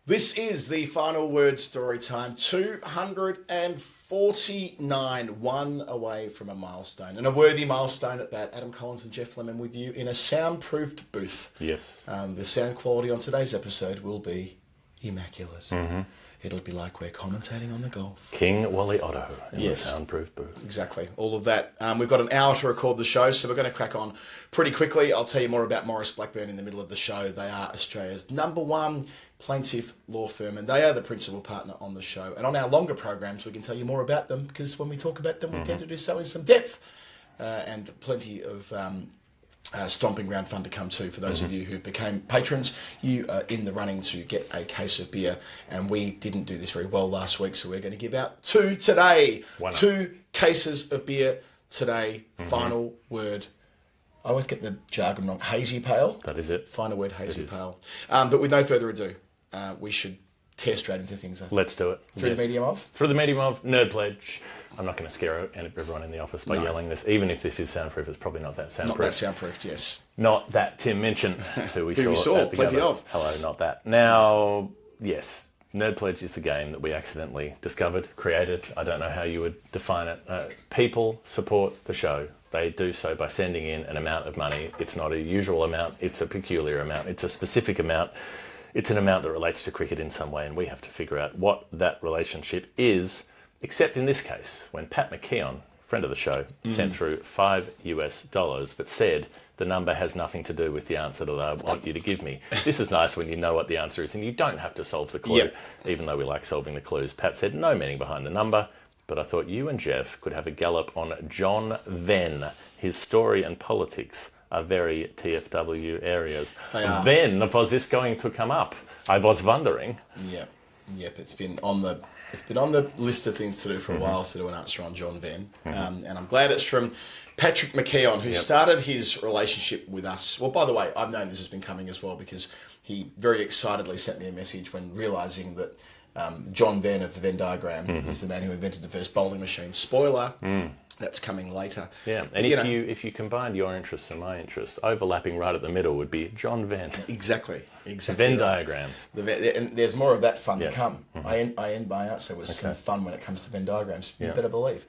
This is the final word story time. 249, one away from a milestone, and a worthy milestone at that. Adam Collins and Jeff Lemon with you in a soundproofed booth. Yes. The sound quality on today's episode will be immaculate. Mm-hmm. It'll be like we're commentating on the golf. King Wally Otto in the soundproof booth. Exactly. All of that. We've got an hour to record the show, so we're going to crack on pretty quickly. I'll tell you more about Maurice Blackburn in the middle of the show. They are Australia's #1 plaintiff law firm, and they are the principal partner on the show. And on our longer programs, we can tell you more about them, because when we talk about them, we tend to do so in some depth and plenty of stomping ground fun to come to. For those of you who became patrons, you are in the running to get a case of beer, and we didn't do this very well last week, so we're going to give out 2 today. 2 cases of beer today. Final word. I always get the jargon wrong. Hazy pale. That is it. Final word, hazy pale. But with no further ado, we should tear straight into things. Let's do it. Through the medium of? Through the medium of Nerd Pledge. I'm not going to scare everyone in the office by yelling this. Even if this is soundproof, it's probably not that soundproof. Not that soundproofed, yes. Not that Tim Minchin, who we saw at the plenty Gather. of. Hello, not that. Now, yes, Nerd Pledge is the game that we accidentally discovered, created. I don't know how you would define it. People support the show. They do so by sending in an amount of money. It's not a usual amount. It's a peculiar amount. It's a specific amount. It's an amount that relates to cricket in some way, and we have to figure out what that relationship is, except in this case, when Pat McKeon, friend of the show, sent through $5 but said the number has nothing to do with the answer that I want you to give me. This is nice when you know what the answer is and you don't have to solve the clue, even though we like solving the clues. Pat said no meaning behind the number, but I thought you and Jeff could have a gallop on John Venn. His story and politics are very TFW areas. Then was this going to come up? I was wondering. Yep. It's been on the list of things to do for a while, to do an answer on John Venn. And I'm glad it's from Patrick McKeon, who started his relationship with us. Well, by the way, I've known this has been coming as well, because he very excitedly sent me a message when realising that John Venn of the Venn diagram is the man who invented the first bowling machine. Spoiler, that's coming later. Yeah, and if you combined your interests and my interests, overlapping right at the middle would be John Venn. Exactly. Venn diagrams. And there's more of that fun to come. I end my answer with some fun when it comes to Venn diagrams. You better believe.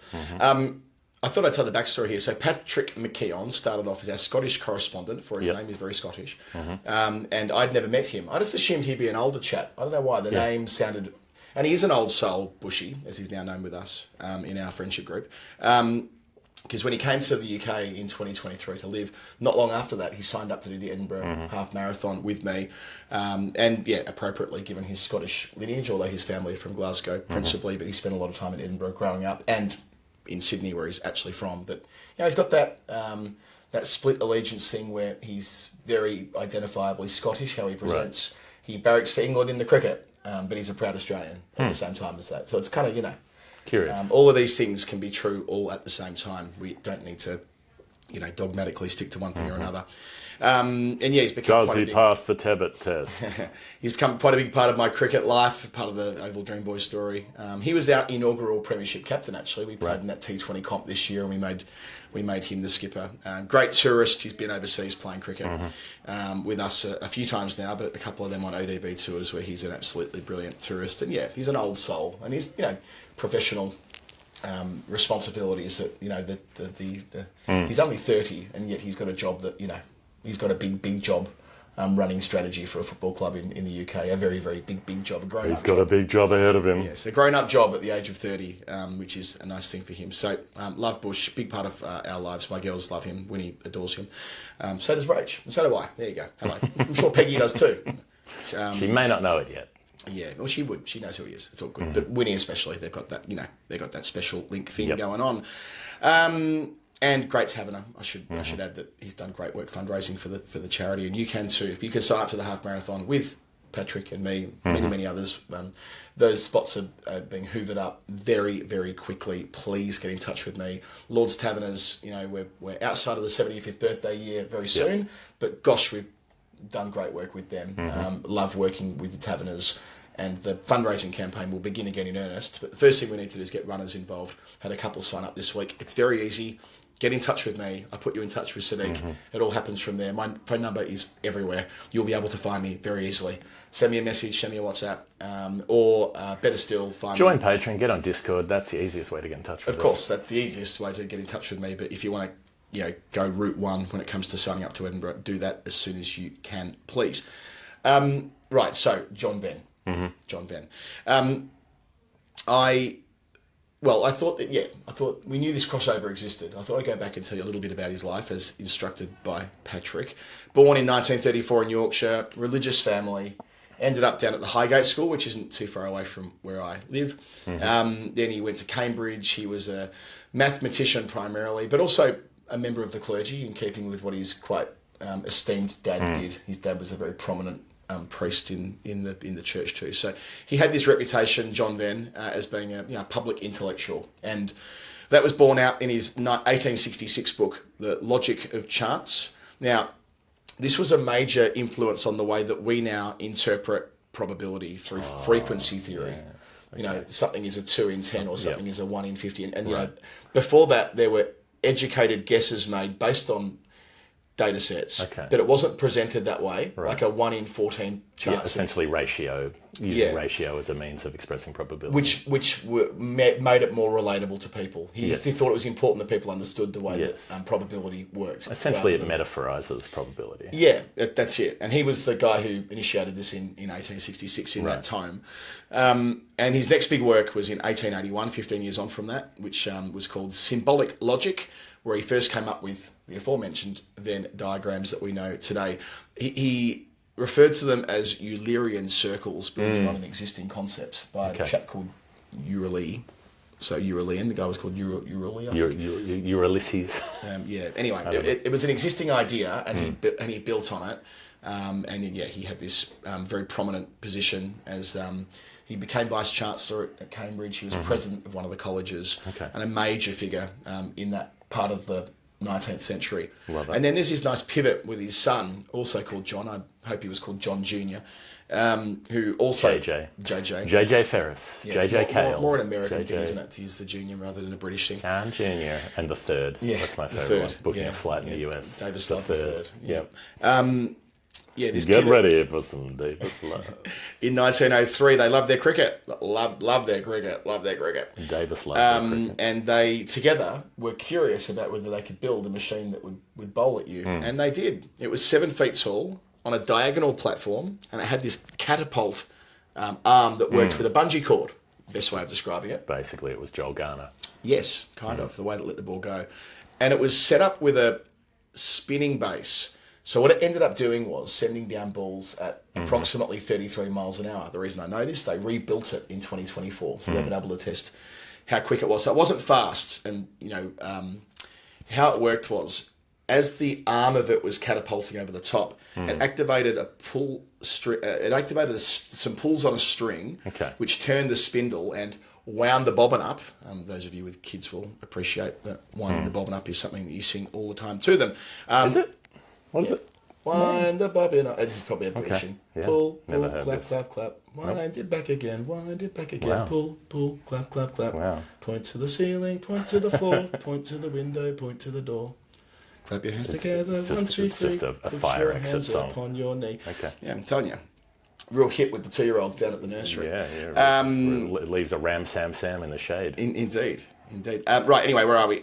I thought I'd tell the backstory here. So Patrick McKeon started off as our Scottish correspondent, for his name. He's very Scottish. And I'd never met him. I just assumed he'd be an older chap. I don't know why. The name sounded... And he is an old soul, Bushy, as he's now known with us in our friendship group. Because when he came to the UK in 2023 to live, not long after that, he signed up to do the Edinburgh Half Marathon with me. Appropriately, given his Scottish lineage, although his family are from Glasgow principally, but he spent a lot of time in Edinburgh growing up, and in Sydney, where he's actually from. But he's got that split allegiance thing where he's very identifiably Scottish, how he presents. He barracks for England in the cricket, but he's a proud Australian at the same time as that. So it's kind of, curious. All of these things can be true all at the same time. We don't need to, dogmatically stick to one thing or another. He's become Does he pass the Tebbit test? He's become quite a big part of my cricket life, part of the Oval Dream Boys story. He was our inaugural premiership captain, actually. We played in that T20 comp this year, and we made him the skipper. Great tourist. He's been overseas playing cricket with us a few times now, but a couple of them on ODB tours where he's an absolutely brilliant tourist. And he's an old soul, and he's professional responsibilities that he's only 30, and yet he's got a job that he's got a big job running strategy for a football club in the UK. A very, very big job. He's got a big job ahead of him. Yes, a grown-up job at the age of 30, which is a nice thing for him. So, love Bush, big part of our lives. My girls love him. Winnie adores him. So does Rach, and so do I. There you go. Hello. I'm sure Peggy does too. She may not know it yet. Yeah, well, she would. She knows who he is. It's all good. But Winnie especially, they've got that, they've got that special link thing going on. And great having her. I should add that he's done great work fundraising for the charity, and you can too. If you can sign up to the half marathon with Patrick and me, many others, those spots are being hoovered up very, very quickly. Please get in touch with me. Lord's Taverners, we're outside of the 75th birthday year very soon, but gosh, we've done great work with them. Love working with the Taverners, and the fundraising campaign will begin again in earnest. But the first thing we need to do is get runners involved. Had a couple sign up this week. It's very easy. get in touch with me. I put you in touch with Sadiq. It all happens from there. My phone number is everywhere. You'll be able to find me very easily. Send me a message, send me a WhatsApp, or better still, Join Patreon, get on Discord. That's the easiest way to get in touch with us. Of course, that's the easiest way to get in touch with me. But if you want to, go route one when it comes to signing up to Edinburgh, do that as soon as you can, please. Right, so John Venn. John Venn. I thought we knew this crossover existed. I thought I'd go back and tell you a little bit about his life as instructed by Patrick. Born in 1934 in Yorkshire, religious family, ended up down at the Highgate School, which isn't too far away from where I live. Then he went to Cambridge. He was a mathematician primarily, but also a member of the clergy, in keeping with what his quite esteemed dad did. His dad was a very prominent priest in the church too. So he had this reputation, John Venn, as being a public intellectual, and that was borne out in his 1866 book, The Logic of Chance. Now, this was a major influence on the way that we now interpret probability through frequency theory. Yes. Okay. Something is a 2 in 10 or something is a 1 in 50. And before that, there were educated guesses made based on data sets, but it wasn't presented that way, like a 1 in 14 chance. Essentially using ratio as a means of expressing probability. Which made it more relatable to people. He thought it was important that people understood the way that probability works. Essentially, it metaphorizes probability. Yeah, that's it. And he was the guy who initiated this in 1866 in that time. And his next big work was in 1881, 15 years on from that, which was called Symbolic Logic, where he first came up with the aforementioned Venn diagrams that we know today. He referred to them as Eulerian circles, building on an existing concept by a chap called Eulerle. So Euralian, the guy was called Eulerle, I think. Ulysses. Anyway, it was an existing idea, and he built on it. He had this very prominent position as he became Vice Chancellor at Cambridge. He was president of one of the colleges and a major figure in that part of the 19th century. And then there's this nice pivot with his son, also called John. I hope he was called John Jr., who also... JJ Ferris. Yeah, JJ Cale. More an American thing, isn't it, to use the junior rather than a British thing. John Jr. and the third. Yeah, that's my favourite one. Booking a flight in the US. Davis Love the third. Yep. This Get ready for some Davis Love. In 1903, they loved their cricket. Love their cricket. Davis loved their cricket. And they, together, were curious about whether they could build a machine that would bowl at you. And they did. It was 7 feet tall on a diagonal platform, and it had this catapult arm that worked with a bungee cord. Best way of describing it. Basically, it was Joel Garner. Yes, kind of, the way that let the ball go. And it was set up with a spinning base. So what it ended up doing was sending down balls at approximately 33 miles an hour. The reason I know this, they rebuilt it in 2024. So they've been able to test how quick it was. So it wasn't fast. And, how it worked was, as the arm of it was catapulting over the top, it activated some pulls on a string, which turned the spindle and wound the bobbin up. Those of you with kids will appreciate that winding the bobbin up is something that you sing all the time to them. Is it? What is it? Wind the bobbin up. This is probably a British thing. Yeah. Pull, Never pull, heard clap, this. clap, clap. Wind it back again. Wind it back again. Wow. Pull, pull, clap, clap, clap. Wow. Point to the ceiling. Point to the floor. Point to the window. Point to the door. Clap your hands together. 1, 2, 3. Just a Put fire your exit hands song. up on your knee. Okay. Yeah, I'm telling you. Real hit with the 2-year-olds down at the nursery. Yeah. It leaves a Ram Sam Sam in the shade. Indeed. Right, anyway, where are we?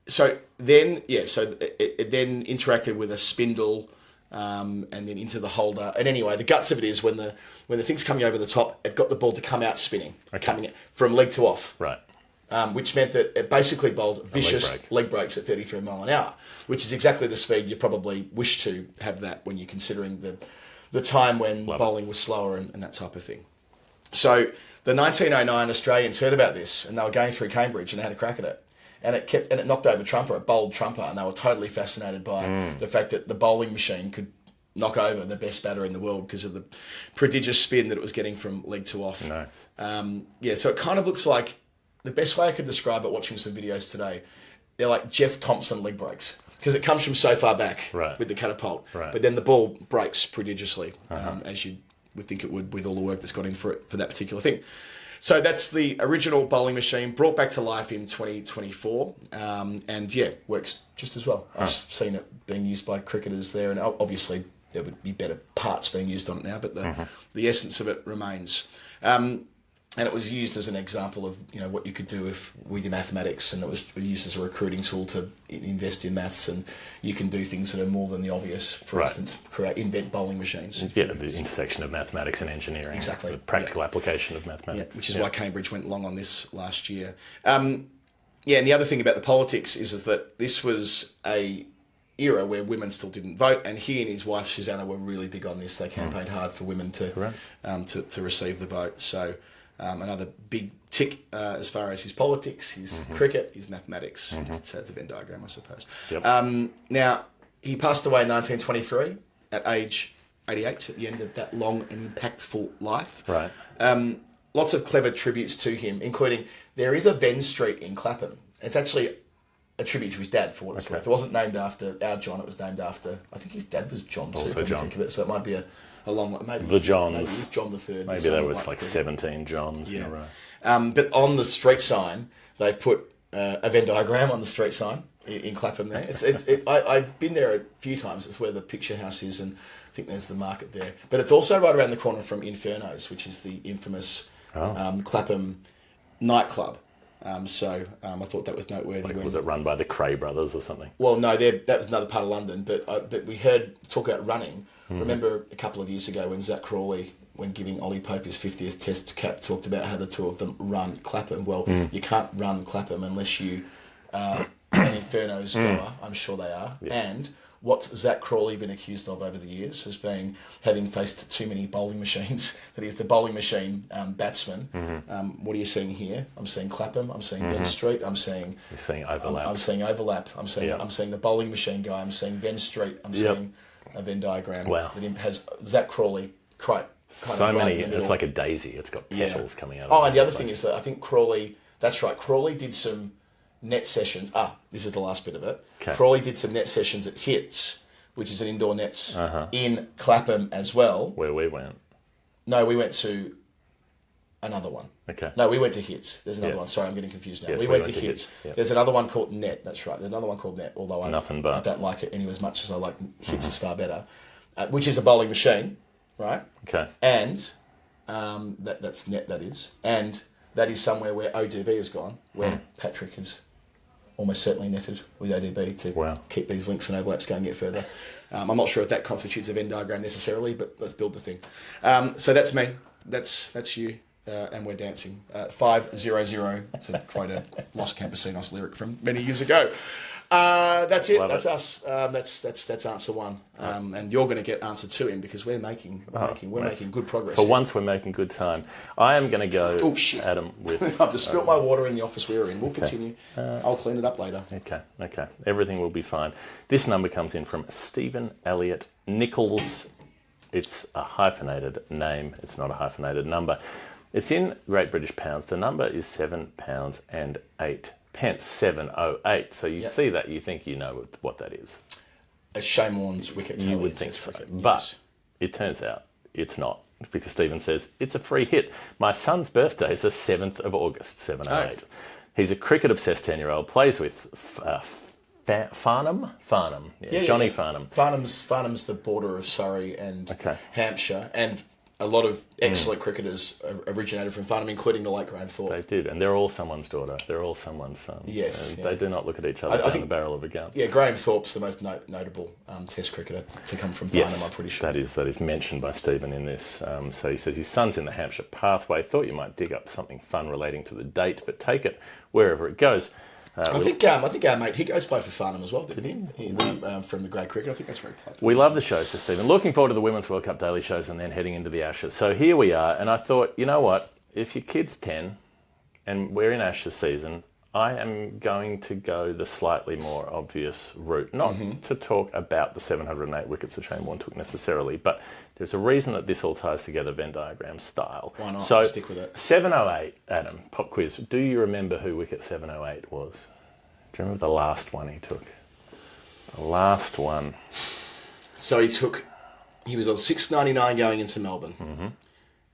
So then it then interacted with a spindle and then into the holder. And anyway, the guts of it is when the thing's coming over the top, it got the ball to come out spinning, coming from leg to off. Right. Which meant that it basically bowled vicious leg breaks at 33 mile an hour, which is exactly the speed you probably wish to have that when you're considering the time when bowling was slower and that type of thing. So the 1909 Australians heard about this and they were going through Cambridge and they had a crack at it. And it knocked over Trumper, it bowled Trumper, and they were totally fascinated by the fact that the bowling machine could knock over the best batter in the world because of the prodigious spin that it was getting from leg to off. Nice. So it kind of looks like, the best way I could describe it watching some videos today, they're like Jeff Thompson leg breaks because it comes from so far back with the catapult. Right. But then the ball breaks prodigiously, as you would think it would with all the work that's gone in for that particular thing. So that's the original bowling machine brought back to life in 2024. And yeah, works just as well. I've seen it being used by cricketers there, and obviously there would be better parts being used on it now, but the essence of it remains. And it was used as an example of what you could do with your mathematics, and it was used as a recruiting tool to invest in maths, and you can do things that are more than the obvious. For instance, invent bowling machines. Yeah, the intersection of mathematics and engineering. Exactly. The practical application of mathematics. Yeah, which is why Cambridge went long on this last year. And the other thing about the politics is that this was a era where women still didn't vote, and he and his wife Susanna were really big on this. They campaigned hard for women to receive the vote. So another big tick as far as his politics, his cricket, his mathematics. You could say it's a Venn diagram, I suppose. Yep. Now, he passed away in 1923 at age 88, at the end of that long and impactful life. Right. Lots of clever tributes to him, including there is a Venn Street in Clapham. It's actually a tribute to his dad, for what it's worth. It wasn't named after our John, it was named after, I think his dad was John too, when you think of it, so it might be a long, maybe the Johns. Maybe he's John the Third. Maybe there was like 17 Johns in a row. But on the street sign, they've put a Venn diagram on the street sign in Clapham there. I've been there a few times. It's where the picture house is, and I think there's the market there. But it's also right around the corner from Inferno's, which is the infamous Clapham nightclub. So I thought that was noteworthy. Was it run by the Cray brothers or something? Well, no, that was another part of London. But we heard talk about running. Remember a couple of years ago when Zach Crawley, when giving Ollie Pope his 50th Test cap, talked about how the two of them run Clapham. Well, you can't run Clapham unless you are an Inferno's goer. I'm sure they are. Yeah. And what's Zach Crawley been accused of over the years as having faced too many bowling machines. That he's the bowling machine batsman. What are you seeing here? I'm seeing Clapham. I'm seeing Venn Street. You're seeing overlap. I'm seeing overlap. I'm seeing the bowling machine guy. I'm seeing Venn Street. I'm seeing a Venn diagram that has Zach Crawley quite so many. It's like a daisy. It's got petals coming out. Oh, and the other thing is that I think Crawley. That's right. Crawley did some net sessions. This is the last bit of it. Okay. Crawley did some net sessions at Hits, which is an indoor nets in Clapham as well. Where we went. No, we went to another one. Okay. No, we went to Hits. There's another one. Sorry, I'm getting confused now. Yes, we went to Hits. Yep. There's another one called Net. That's right. There's another one called Net, although I don't like it anyway as much as I like Hits is far better, which is a bowling machine, right? Okay. And that's Net, that is. And that is somewhere where ODB has gone, where Patrick has almost certainly netted with ODB to keep these links and overlaps going yet further. I'm not sure if that constitutes a Venn diagram necessarily, but let's build the thing. So that's me. That's you. And we're dancing. 500. That's quite a Los Campesinos lyric from many years ago. That's it. That's us. That's answer one. And you're going to get answer two in because we're making good progress. For once, we're making good time. I am going to go, Adam, with... I've just spilt my water in the office we were in. We'll continue. I'll clean it up later. Okay. Everything will be fine. This number comes in from Stephen Elliott-Nicholls. It's a hyphenated name. It's not a hyphenated number. It's in Great British pounds. The number is £7 and 8 pence, 708. So you see that, you think you know what that is. A Shane Warne's wicket. You would think so. But it turns out it's not, because Stephen says, it's a free hit. My son's birthday is the 7th of August, 708. He's a cricket-obsessed 10-year-old, plays with Farnham? Johnny Farnham. Farnham's the border of Surrey and Hampshire, and a lot of excellent cricketers originated from Farnham, including the late Graham Thorpe. They did, and they're all someone's daughter. They're all someone's son. Yes. They do not look at each other down the barrel of a gun. Yeah, Graham Thorpe's the most notable Test cricketer to come from Farnham, I'm pretty sure. That is mentioned by Stephen in this. So he says his son's in the Hampshire pathway. Thought you might dig up something fun relating to the date, but take it wherever it goes. I think our mate Higgo's played for Farnham as well, didn't he? From the grade cricket. I think that's where he played. We love the shows, Stephen. Looking forward to the Women's World Cup daily shows and then heading into the Ashes. So here we are, and I thought, you know what? If your kid's 10 and we're in Ashes season, I am going to go the slightly more obvious route. Not to talk about the 708 wickets that Shane Warne took necessarily, but there's a reason that this all ties together Venn diagram style. Why not? So, stick with it. 708, Adam, pop quiz. Do you remember who wicket 708 was? Do you remember the last one he took? The last one. So he was on 699 going into Melbourne,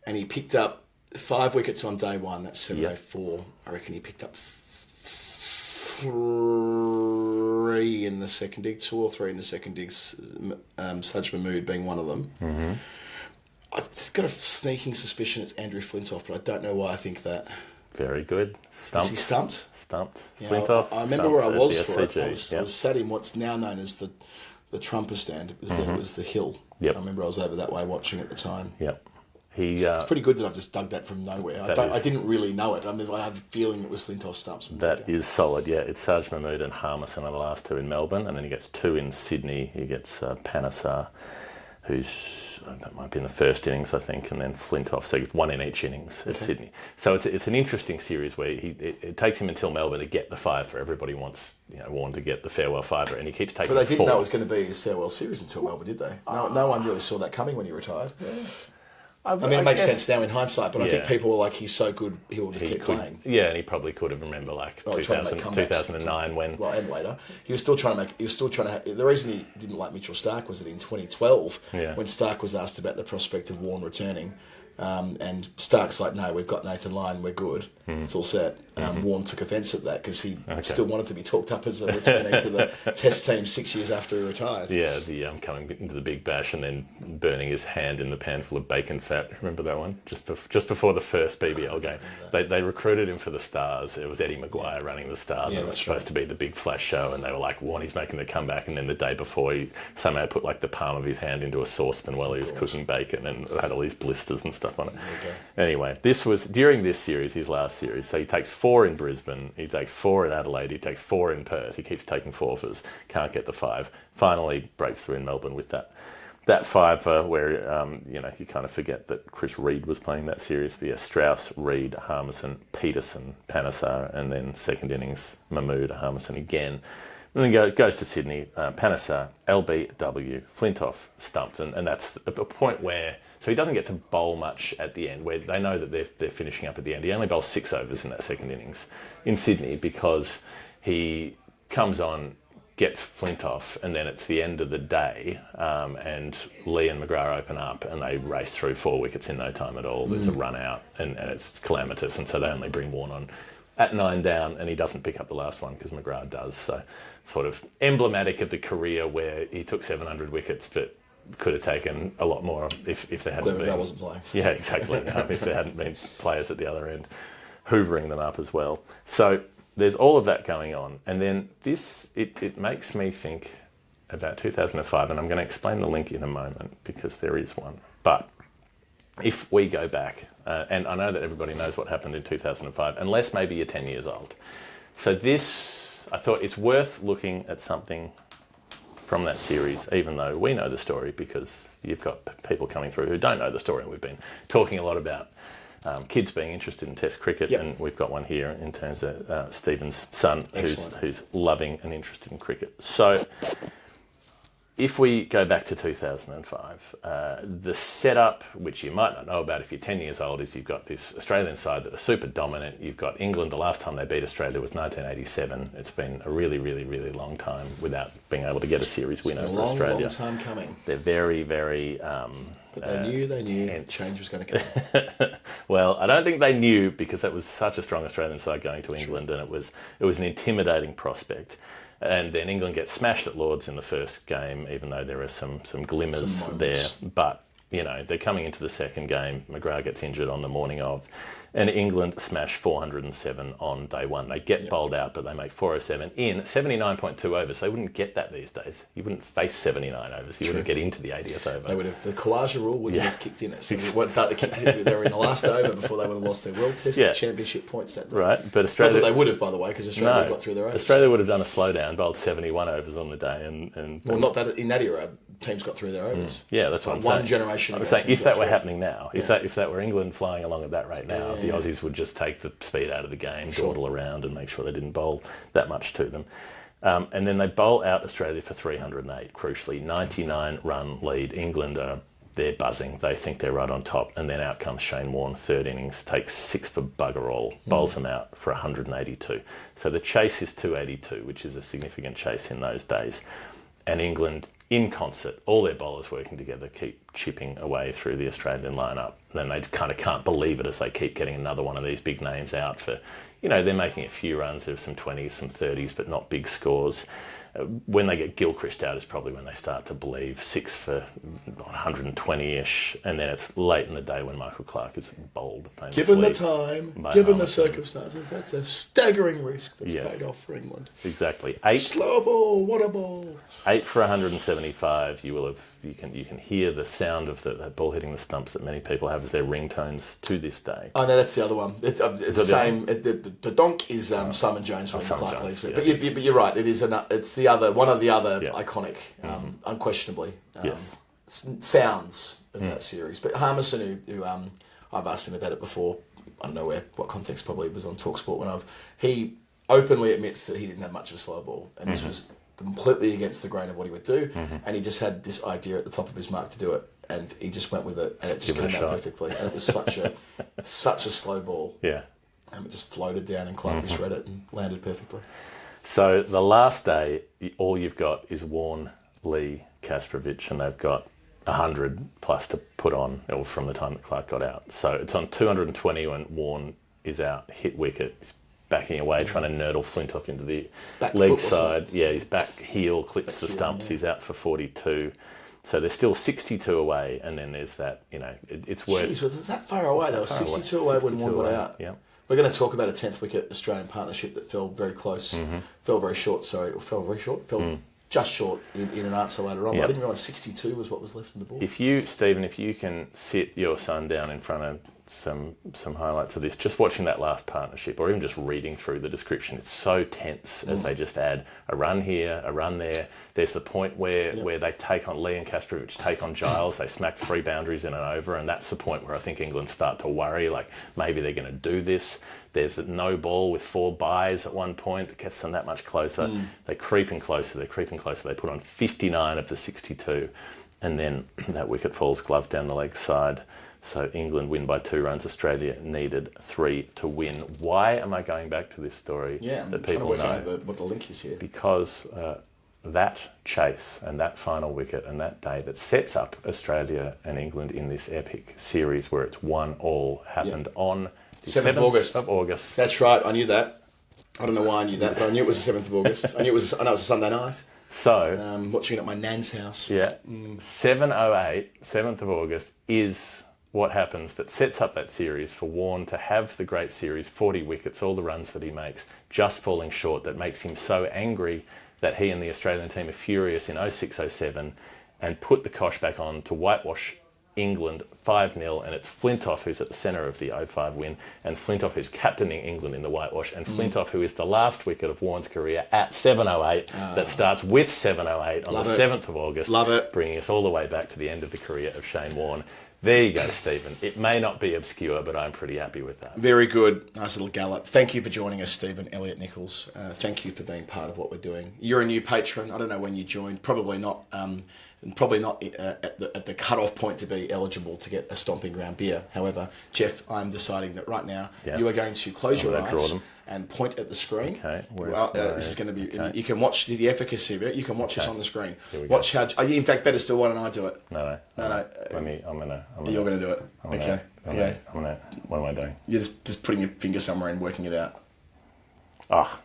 and he picked up 5 wickets on day one. That's 704. I reckon he picked up 3 in the second dig, 2 or 3 in the second dig. Saj Mahmood being one of them. Mm-hmm. I've just got a sneaking suspicion it's Andrew Flintoff, but I don't know why I think that. Very good. Stumped. Is he stumped? Stumped. Yeah, Flintoff. I remember where I was for it. I SCG. was sat in what's now known as the Trumper stand. It was then it was the Hill. Yep. I remember I was over that way watching at the time. Yep. It's pretty good that I've just dug that from nowhere. I didn't really know it. I have a feeling it was Flintoff stumps. That is solid, yeah. It's Saj Mahmood and Harmison are the last 2 in Melbourne, and then he gets 2 in Sydney. He gets Panesar, that might be in the first innings, I think, and then Flintoff. So he gets 1 in each innings at Sydney. So it's an interesting series where it takes him until Melbourne to get the 5 for everybody wants, Warne to get the farewell 5, and he keeps taking. But they didn't 4. know it was going to be his farewell series until Melbourne, did they? No one really saw that coming when he retired. Yeah. I mean, it makes sense now in hindsight, but I think people were like, he's so good, he will just keep playing. Yeah, and he probably could have rememed 2009 when... Well, and later. He was still trying to the reason he didn't like Mitchell Starc was that in 2012, when Starc was asked about the prospect of Warne returning, and Stark's like, no, we've got Nathan Lyon, we're good, it's all set. Warne took offence at that because he still wanted to be talked up as a returnee to the Test team 6 years after he retired. Yeah, the coming into the Big Bash and then burning his hand in the pan full of bacon fat. Remember that one? Just before the first BBL game. They recruited him for the Stars. It was Eddie Maguire running the Stars, and it was supposed to be the big flash show, and they were like, Warnie's making the comeback, and then the day before he somehow put like the palm of his hand into a saucepan while he was cooking bacon and had all these blisters and stuff on it. Anyway, this was during this series, his last series, so he takes 4 in Brisbane, he takes 4 in Adelaide, he takes 4 in Perth, he keeps taking forfeits, can't get the 5, finally breaks through in Melbourne with that 5 where you kind of forget that Chris Reed was playing that series. But yeah, Strauss, Reed, Harmison, Peterson, Panesar, and then second innings Mahmood, Harmison again. And then goes to Sydney, Panesar, LBW, Flintoff, stumped, and that's a point where. So he doesn't get to bowl much at the end, where they know that they're finishing up at the end. He only bowls 6 overs in that second innings in Sydney because he comes on, gets Flintoff, and then it's the end of the day, and Lee and McGrath open up, and they race through 4 wickets in no time at all. There's a run out, and it's calamitous, and so they only bring Warne on at 9 down, and he doesn't pick up the last one because McGrath does. So sort of emblematic of the career where he took 700 wickets, but could have taken a lot more if there hadn't been. Wasn't playing. Yeah, exactly. If there hadn't been players at the other end hoovering them up as well. So there's all of that going on, and then it makes me think about 2005, and I'm going to explain the link in a moment because there is one. But if we go back, and I know that everybody knows what happened in 2005, unless maybe you're 10 years old. So I thought it's worth looking at something from that series, even though we know the story, because you've got people coming through who don't know the story. We've been talking a lot about kids being interested in Test cricket, and we've got one here in terms of Stephen's son, who's loving and interested in cricket. So if we go back to 2005, the setup, which you might not know about if you're 10 years old, is you've got this Australian side that are super dominant. You've got England. The last time they beat Australia was 1987. It's been a really, really, really long time without being able to get a series win over Australia. Long time coming. They're very, very... but they knew change was going to come. Well, I don't think they knew because that was such a strong Australian side going to England, and it was an intimidating prospect. And then England gets smashed at Lords in the first game, even though there are some glimmers there. But, they're coming into the second game. McGrath gets injured on the morning of. And England smash 407 on day one. They get bowled out, but they make 407 in 79.2 overs. They wouldn't get that these days. You wouldn't face 79 overs. You wouldn't get into the 80th over. They would have. The Khawaja rule wouldn't have kicked in. So they were in the last over before they would have lost their World Test Championship points that day. Right, but Australia... Not that they would have, by the way, because Australia got through their overs. Australia would have done a slowdown, bowled 71 overs on the day. Well, not that in that era, teams got through their overs. Yeah, that's what I'm saying. One generation ago. I'm saying if that were happening now, if that were England flying along at that rate now, the Aussies would just take the speed out of the game, dawdle around and make sure they didn't bowl that much to them. And then they bowl out Australia for 308, crucially. 99 run lead. England they're buzzing. They think they're right on top. And then out comes Shane Warne, third innings, takes 6 for bugger all, bowls them out for 182. So the chase is 282, which is a significant chase in those days. And England in concert, all their bowlers working together, keep chipping away through the Australian lineup. Then they kind of can't believe it as they keep getting another one of these big names out for, they're making a few runs. There's some 20s, some 30s, but not big scores. When they get Gilchrist out is probably when they start to believe 6 for 120-ish, and then it's late in the day when Michael Clarke is bowled famously. Given the time, given the circumstances, that's a staggering risk that's paid off for England. Exactly. Slow ball, what a ball. 8 for 175. You can hear the sound of that ball hitting the stumps that many people have as their ringtones to this day. Oh no, that's the other one. It's the same. The donk is Simon Jones when Clarke leaves it. But you're right. It is it's the other one of the other iconic, unquestionably sounds of that series. But Harmison, who I've asked him about it before. I don't know what context, probably was on TalkSport he openly admits that he didn't have much of a slow ball, and this was completely against the grain of what he would do, and he just had this idea at the top of his mark to do it, and he just went with it, and it just came out perfectly. And it was such a slow ball. Yeah. And it just floated down, and Clarke just read it and landed perfectly. So the last day, all you've got is Warne, Lee, Kasparovich, and they've got 100 plus to put on from the time that Clarke got out. So it's on 220 when Warne is out, hit wicket. He's backing away, trying to nurdle Flintoff into the leg side. Yeah, his back heel clips the stumps. Yeah. He's out for 42. So they're still 62 away, and then there's that, it's worth... Jeez, was it that far away? They were 62 away when Warne got out. Yeah. We're going to talk about a 10th wicket Australian partnership that fell very close, fell very short, fell just short in an answer later on. Yep. I didn't realise 62 was what was left in the ball. Stephen, if you can sit your son down in front of some highlights of this, just watching that last partnership, or even just reading through the description, it's so tense as they just add a run here, a run there. There's the point where they take on Lee and Kasparovich, take on Giles, they smack 3 boundaries in and over, and that's the point where I think England start to worry, like maybe they're going to do this. There's a no ball with 4 byes at one point that gets them that much closer. They're creeping closer. They put on 59 of the 62, and then that wicket falls glove down the leg side. So England win by 2 runs. Australia needed 3 to win. Why am I going back to this story? Yeah, I'm that trying people to work know? out what the link is here. Because that chase and that final wicket and that day that sets up Australia and England in this epic series where it's 1-1 happened on the 7th of August. That's right. I knew that. I don't know why I knew that, but I knew it was the 7th of August. I know it was a Sunday night. So watching it at my nan's house. Yeah, 7:08, 7th of August is what happens that sets up that series for Warne to have the great series, 40 wickets, all the runs that he makes, just falling short, that makes him so angry that he and the Australian team are furious in 06-07 and put the cosh back on to whitewash England 5-0, and it's Flintoff who's at the centre of the 05 win, and Flintoff who's captaining England in the whitewash, and Flintoff who is the last wicket of Warne's career at 7:08 that starts with 7:08 on the 7th of August, bringing us all the way back to the end of the career of Shane Warne. There you go, Stephen. It may not be obscure, but I'm pretty happy with that. Very good. Nice little gallop. Thank you for joining us, Stephen. Elliott-Nicholls. Thank you for being part of what we're doing. You're a new patron. I don't know when you joined. Probably not at the cut-off point to be eligible to get a Stomping Ground beer. However, Jeff, I'm deciding that right now you are going to close your eyes and point at the screen. Okay. This is going to be... Okay. You can watch the efficacy of it. You can watch us on the screen. Watch how... in fact, better still, why don't I do it? No. You're going to do it. Okay. What am I doing? You're just putting your finger somewhere and working it out.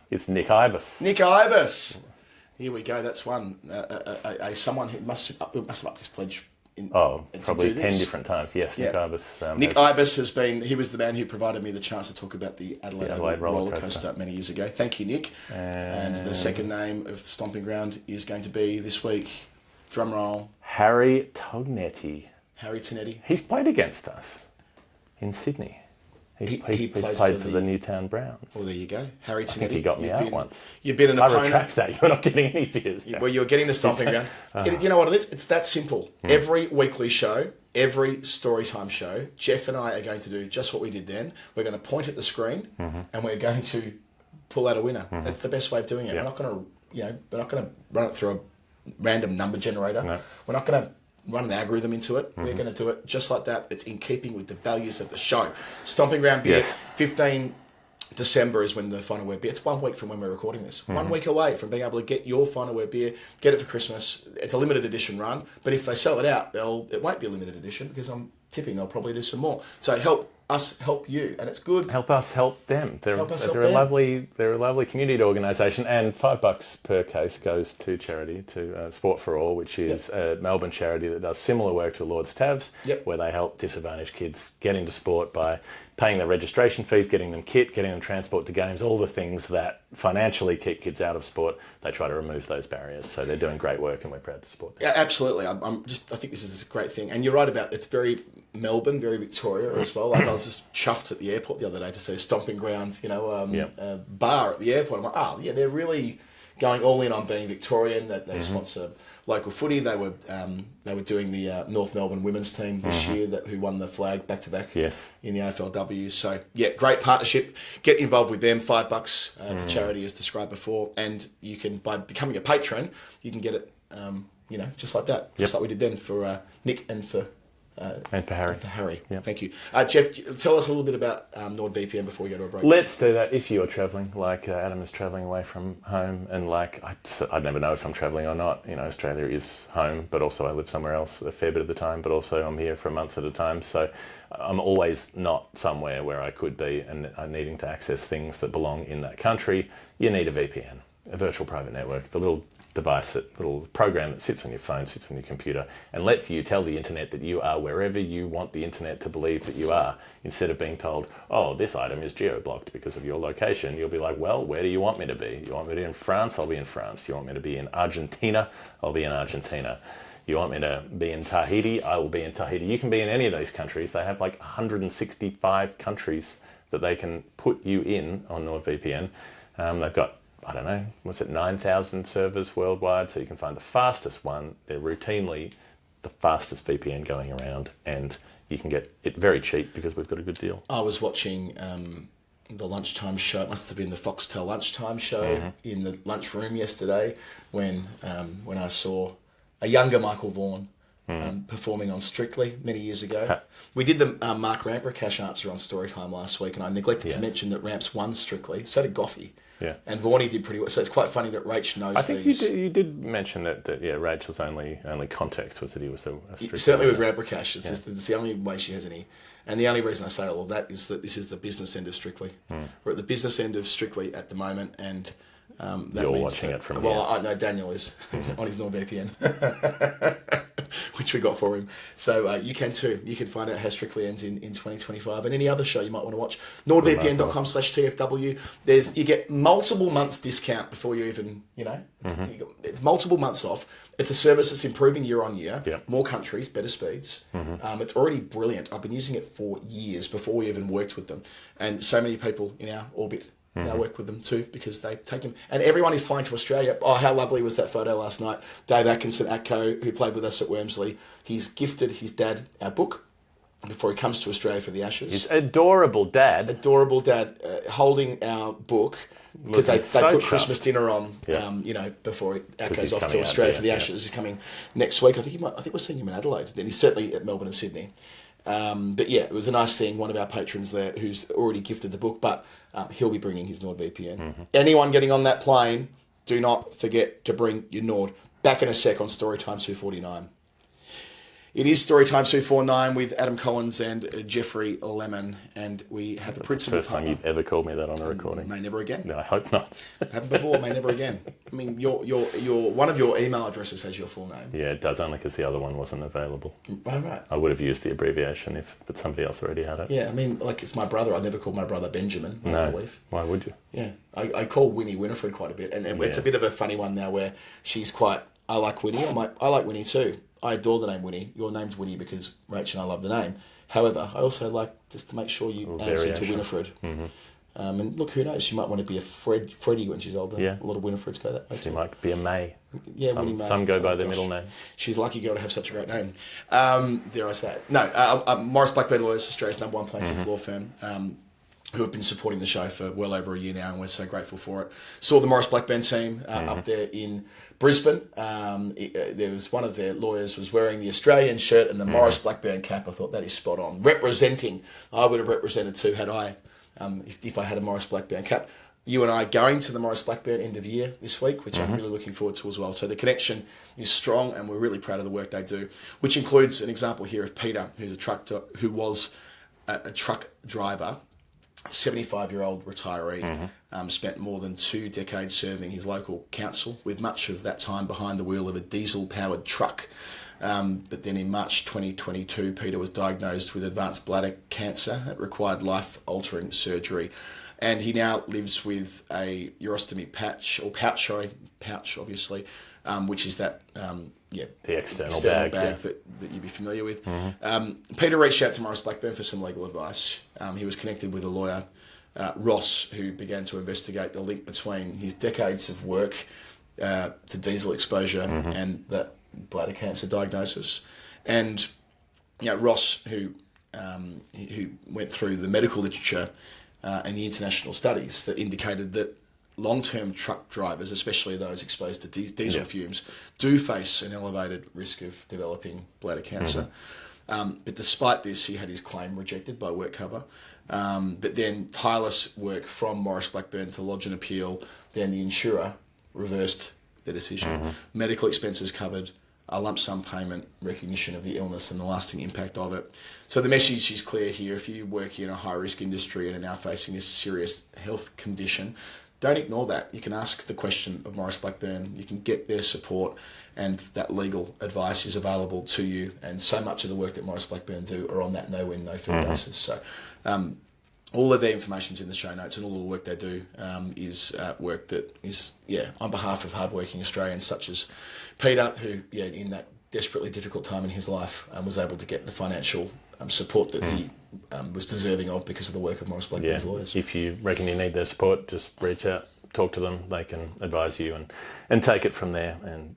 It's Nick Ibis. Nick Ibis! Here we go. That's one. Someone who must have upped his pledge. Probably 10 different times. Yes, Nick Ibis. Nick Ibis has been. He was the man who provided me the chance to talk about the Adelaide roller coaster many years ago. Thank you, Nick. And the second name of Stomping Ground is going to be this week. Drum roll. Harry Tognetti. Harry Tonetti. He's played against us in Sydney. He played for the Newtown Browns. Well, there you go. Harry Tonetti. I think he got me out once. You've been an opponent. I retract that. You're not getting any beers. Well, you're getting the Stomping Ground. You know what it is? It's that simple. Every weekly show, every Storytime show, Jeff and I are going to do just what we did then. We're going to point at the screen and we're going to pull out a winner. That's the best way of doing it. Yep. We're not going to run it through a random number generator. No. We're not going to run an algorithm into it. We're going to do it just like that. It's in keeping with the values of the show. Stomping Ground beer, 15 December is when the Final Word beer. It's 1 week from when we're recording this. 1 week away from being able to get your Final Word beer. Get it for Christmas. It's a limited edition run, but if they sell it out, it won't be a limited edition because I'm tipping they'll probably do some more. So help us help you, and it's good. Help us help them. They're a lovely community organisation, and $5 per case goes to charity, to Sport for All, which is a Melbourne charity that does similar work to Lord's Tavs, where they help disadvantaged kids get into sport by paying their registration fees, getting them kit, getting them transport to games, all the things that financially keep kids out of sport. They try to remove those barriers. So they're doing great work, and we're proud to support them. Yeah, absolutely. I think this is a great thing. And you're right about it's very Melbourne, very Victoria as well. Like I was just chuffed at the airport the other day to see a stomping ground, a bar at the airport. I'm like, they're really going all in on being Victorian. That they sponsor local footy. They were doing the North Melbourne women's team this year who won the flag back to back in the AFLW. So great partnership. Get involved with them. $5 to charity as described before, and you can, by becoming a patron, you can get it just like that, just like we did then for Nick and for Harry. Yep. Thank you. Jeff, tell us a little bit about NordVPN before we go to a break. Let's do that. If you're travelling, like Adam is travelling away from home, and like I never know if I'm travelling or not. Australia is home, but also I live somewhere else a fair bit of the time, but also I'm here for a month at a time. So I'm always not somewhere where I could be, and I'm needing to access things that belong in that country. You need a VPN, a virtual private network, the little device, that little program that sits on your phone, sits on your computer, and lets you tell the internet that you are wherever you want the internet to believe that you are, instead of being told, oh, this item is geo-blocked because of your location. You'll be like, well, where do you want me to be? You want me to be in France? I'll be in France. You want me to be in Argentina? I'll be in Argentina. You want me to be in Tahiti? I will be in Tahiti. You can be in any of those countries. They have like 165 countries that they can put you in on NordVPN. They've got 9,000 servers worldwide, so you can find the fastest one. They're routinely the fastest VPN going around, and you can get it very cheap because we've got a good deal. I was watching the lunchtime show. It must have been the Foxtel lunchtime show in the lunchroom yesterday when I saw a younger Michael Vaughan performing on Strictly many years ago. We did the Mark Ramprakash answer on Storytime last week, and I neglected to mention that Ramps won Strictly. So did Goffey. Yeah. And Vaughanie did pretty well. So it's quite funny that Rach knows these. I think you did mention that Rachel's only context was that he was a Strictly. Certainly with Ramprakash. It's the only way she has any. And the only reason I say all of that is that this is the business end of Strictly. We're at the business end of Strictly at the moment, and that You're means watching that, it from well, here. I know Daniel is on his NordVPN, which we got for him. So you can too. You can find out how Strictly ends in 2025, and any other show you might want to watch. NordVPN.com/TFW. You get multiple months discount before you even, it's multiple months off. It's a service that's improving year on year. Yep. More countries, better speeds. It's already brilliant. I've been using it for years before we even worked with them, and so many people in our orbit now work with them too, because they take them. And everyone is flying to Australia. Oh, how lovely was that photo last night? Dave Atkinson, Atco, who played with us at Wormsley, he's gifted his dad our book before he comes to Australia for the Ashes. His adorable dad. Adorable dad holding our book, because they put Christmas dinner on, before Atco's off to Australia for the Ashes. He's coming next week. I think we're seeing him in Adelaide. And he's certainly at Melbourne and Sydney. But yeah, it was a nice thing. One of our patrons there who's already gifted the book, but he'll be bringing his NordVPN. Anyone getting on that plane, do not forget to bring your Nord. Back in a sec on Storytime 249. It is Storytime 249 with Adam Collins and Jeffrey Lemon, and we have a principal That's the first time you've ever called me that on a recording. May never again. No, I hope not. Happened before, may never again. I mean, your one of your email addresses has your full name. Yeah, it does, only because the other one wasn't available. Oh, right. I would have used the abbreviation but somebody else already had it. Yeah, I mean, like, it's my brother. I never called my brother Benjamin, I believe. Why would you? Yeah, I call Winnie Winifred quite a bit, and it's a bit of a funny one now where she's quite, I like Winnie. I'm like, I like Winnie too. I adore the name Winnie. Your name's Winnie because Rach and I love the name. However, I also like just to make sure you answer to Winifred. And look, who knows? She might want to be a Freddie when she's older. Yeah. A lot of Winifreds go that way She too. might be a May. Yeah, Winnie May. Some go by their middle name. She's a lucky girl to have such a great name. Dare I say it? No, Maurice Blackburn Lawyers, Australia's #1 plaintiff law firm, who have been supporting the show for well over a year now, and we're so grateful for it. Saw the Maurice Blackburn team up there in Brisbane. There was one of their lawyers was wearing the Australian shirt and the Maurice Blackburn cap. I thought that is spot on. Representing, I would have represented too had I if I had a Maurice Blackburn cap. You and I going to the Maurice Blackburn end of year this week, which I'm really looking forward to as well. So the connection is strong, and we're really proud of the work they do, which includes an example here of Peter, who was a truck driver, 75-year-old retiree, spent more than 2 decades serving his local council, with much of that time behind the wheel of a diesel-powered truck. But then in March 2022, Peter was diagnosed with advanced bladder cancer that required life-altering surgery. And he now lives with a urostomy pouch, obviously, which is that the external bag yeah. that you'd be familiar with. Peter reached out to Maurice Blackburn for some legal advice. He was connected with a lawyer, Ross, who began to investigate the link between his decades of work to diesel exposure and that bladder cancer diagnosis. And Ross, who went through the medical literature and the international studies that indicated that long-term truck drivers, especially those exposed to diesel fumes, do face an elevated risk of developing bladder cancer. But despite this, he had his claim rejected by WorkCover. But then tireless work from Maurice Blackburn to lodge an appeal. Then the insurer reversed the decision. Medical expenses covered, a lump sum payment, recognition of the illness and the lasting impact of it. So the message is clear here. If you work in a high-risk industry and are now facing this serious health condition, don't ignore that. You can ask the question of Maurice Blackburn. You can get their support, and that legal advice is available to you. And so much of the work that Maurice Blackburn do are on that no-win, no-fee basis. So all of their information's in the show notes, and all the work they do is work that is, on behalf of hardworking Australians such as Peter, who, in that desperately difficult time in his life, was able to get the financial support that he was deserving of because of the work of Maurice Blackburn's lawyers. If you reckon you need their support, just reach out, talk to them. They can advise you and take it from there. And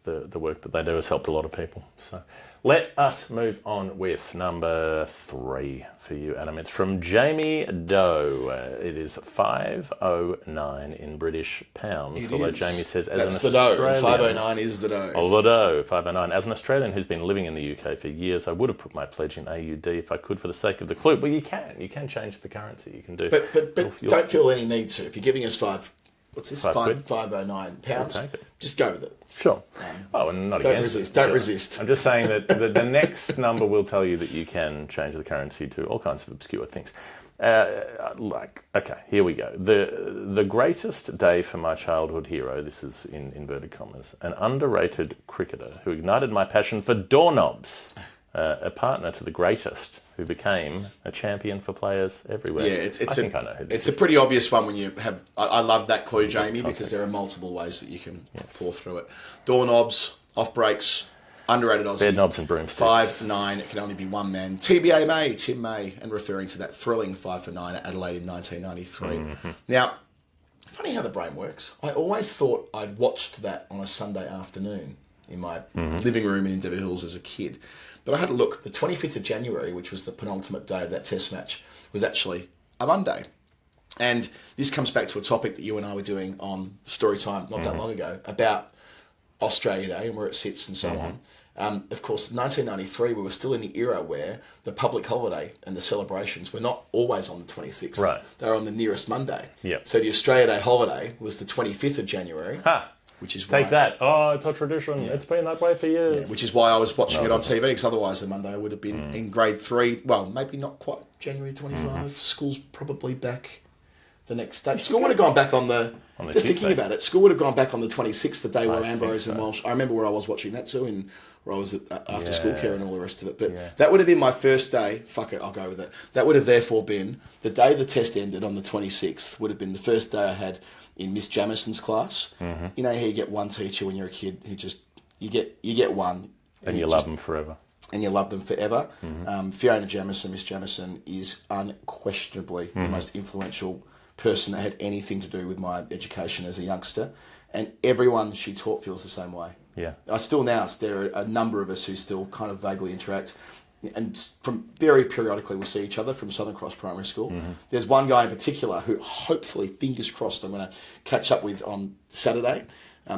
the work that they do has helped a lot of people. So let us move on with number 3 for you, Adam. It's from Jamie Doe. It is 509 in British pounds. Although Jamie says, that's the dough. 509 is the dough. Oh, the dough, 509. As an Australian who's been living in the UK for years, I would have put my pledge in AUD if I could for the sake of the clue. Well, you can change the currency. You can do. But don't feel any need to. If you're giving us 509 pounds, just go with it. Sure. And not against it. Don't resist. I'm just saying that the next number will tell you that you can change the currency to all kinds of obscure things. Here we go. The greatest day for my childhood hero, this is in inverted commas, an underrated cricketer who ignited my passion for doorknobs, a partner to the greatest, who became a champion for players everywhere. Yeah, it's a pretty obvious one when you have. I love that clue, Jamie, because there are multiple ways that you can pour through it. Doorknobs, off breaks, underrated Aussie. Bed knobs and broomsticks. 5'9", it can only be one man. TBA May, Tim May, and referring to that thrilling 5 for 9 at Adelaide in 1993. Now, funny how the brain works. I always thought I'd watched that on a Sunday afternoon in my living room in Endeavour Hills as a kid. But I had a look. The 25th of January, which was the penultimate day of that test match, was actually a Monday. And this comes back to a topic that you and I were doing on Storytime not that long ago about Australia Day and where it sits and so on. Of course, 1993, we were still in the era where the public holiday and the celebrations were not always on the 26th. Right. They were on the nearest Monday. Yep. So the Australia Day holiday was the 25th of January. Which is Take that. Oh, it's a tradition. Yeah. It's been that way for years. Yeah, which is why I was watching it on TV, because otherwise the Monday I would have been in grade 3. Well, maybe not quite January 25. School's probably back the next day. School would have gone back on the just Tuesday. Thinking about it, school would have gone back on the 26th, the day where Ambrose and Walsh. I remember where I was watching that too, and where I was at after school care and all the rest of it. But that would have been my first day. Fuck it, I'll go with it. That would have therefore been the day the test ended on the 26th. Would have been the first day I had in Miss Jamison's class. You know how you get one teacher when you're a kid who just you get one and you love them forever. And you love them forever. Fiona Jamison, Miss Jamison, is unquestionably the most influential person that had anything to do with my education as a youngster. And everyone she taught feels the same way. Yeah. There are a number of us who still kind of vaguely interact. And from very periodically we'll see each other from Southern Cross Primary School. There's one guy in particular who hopefully, fingers crossed, I'm going to catch up with on Saturday,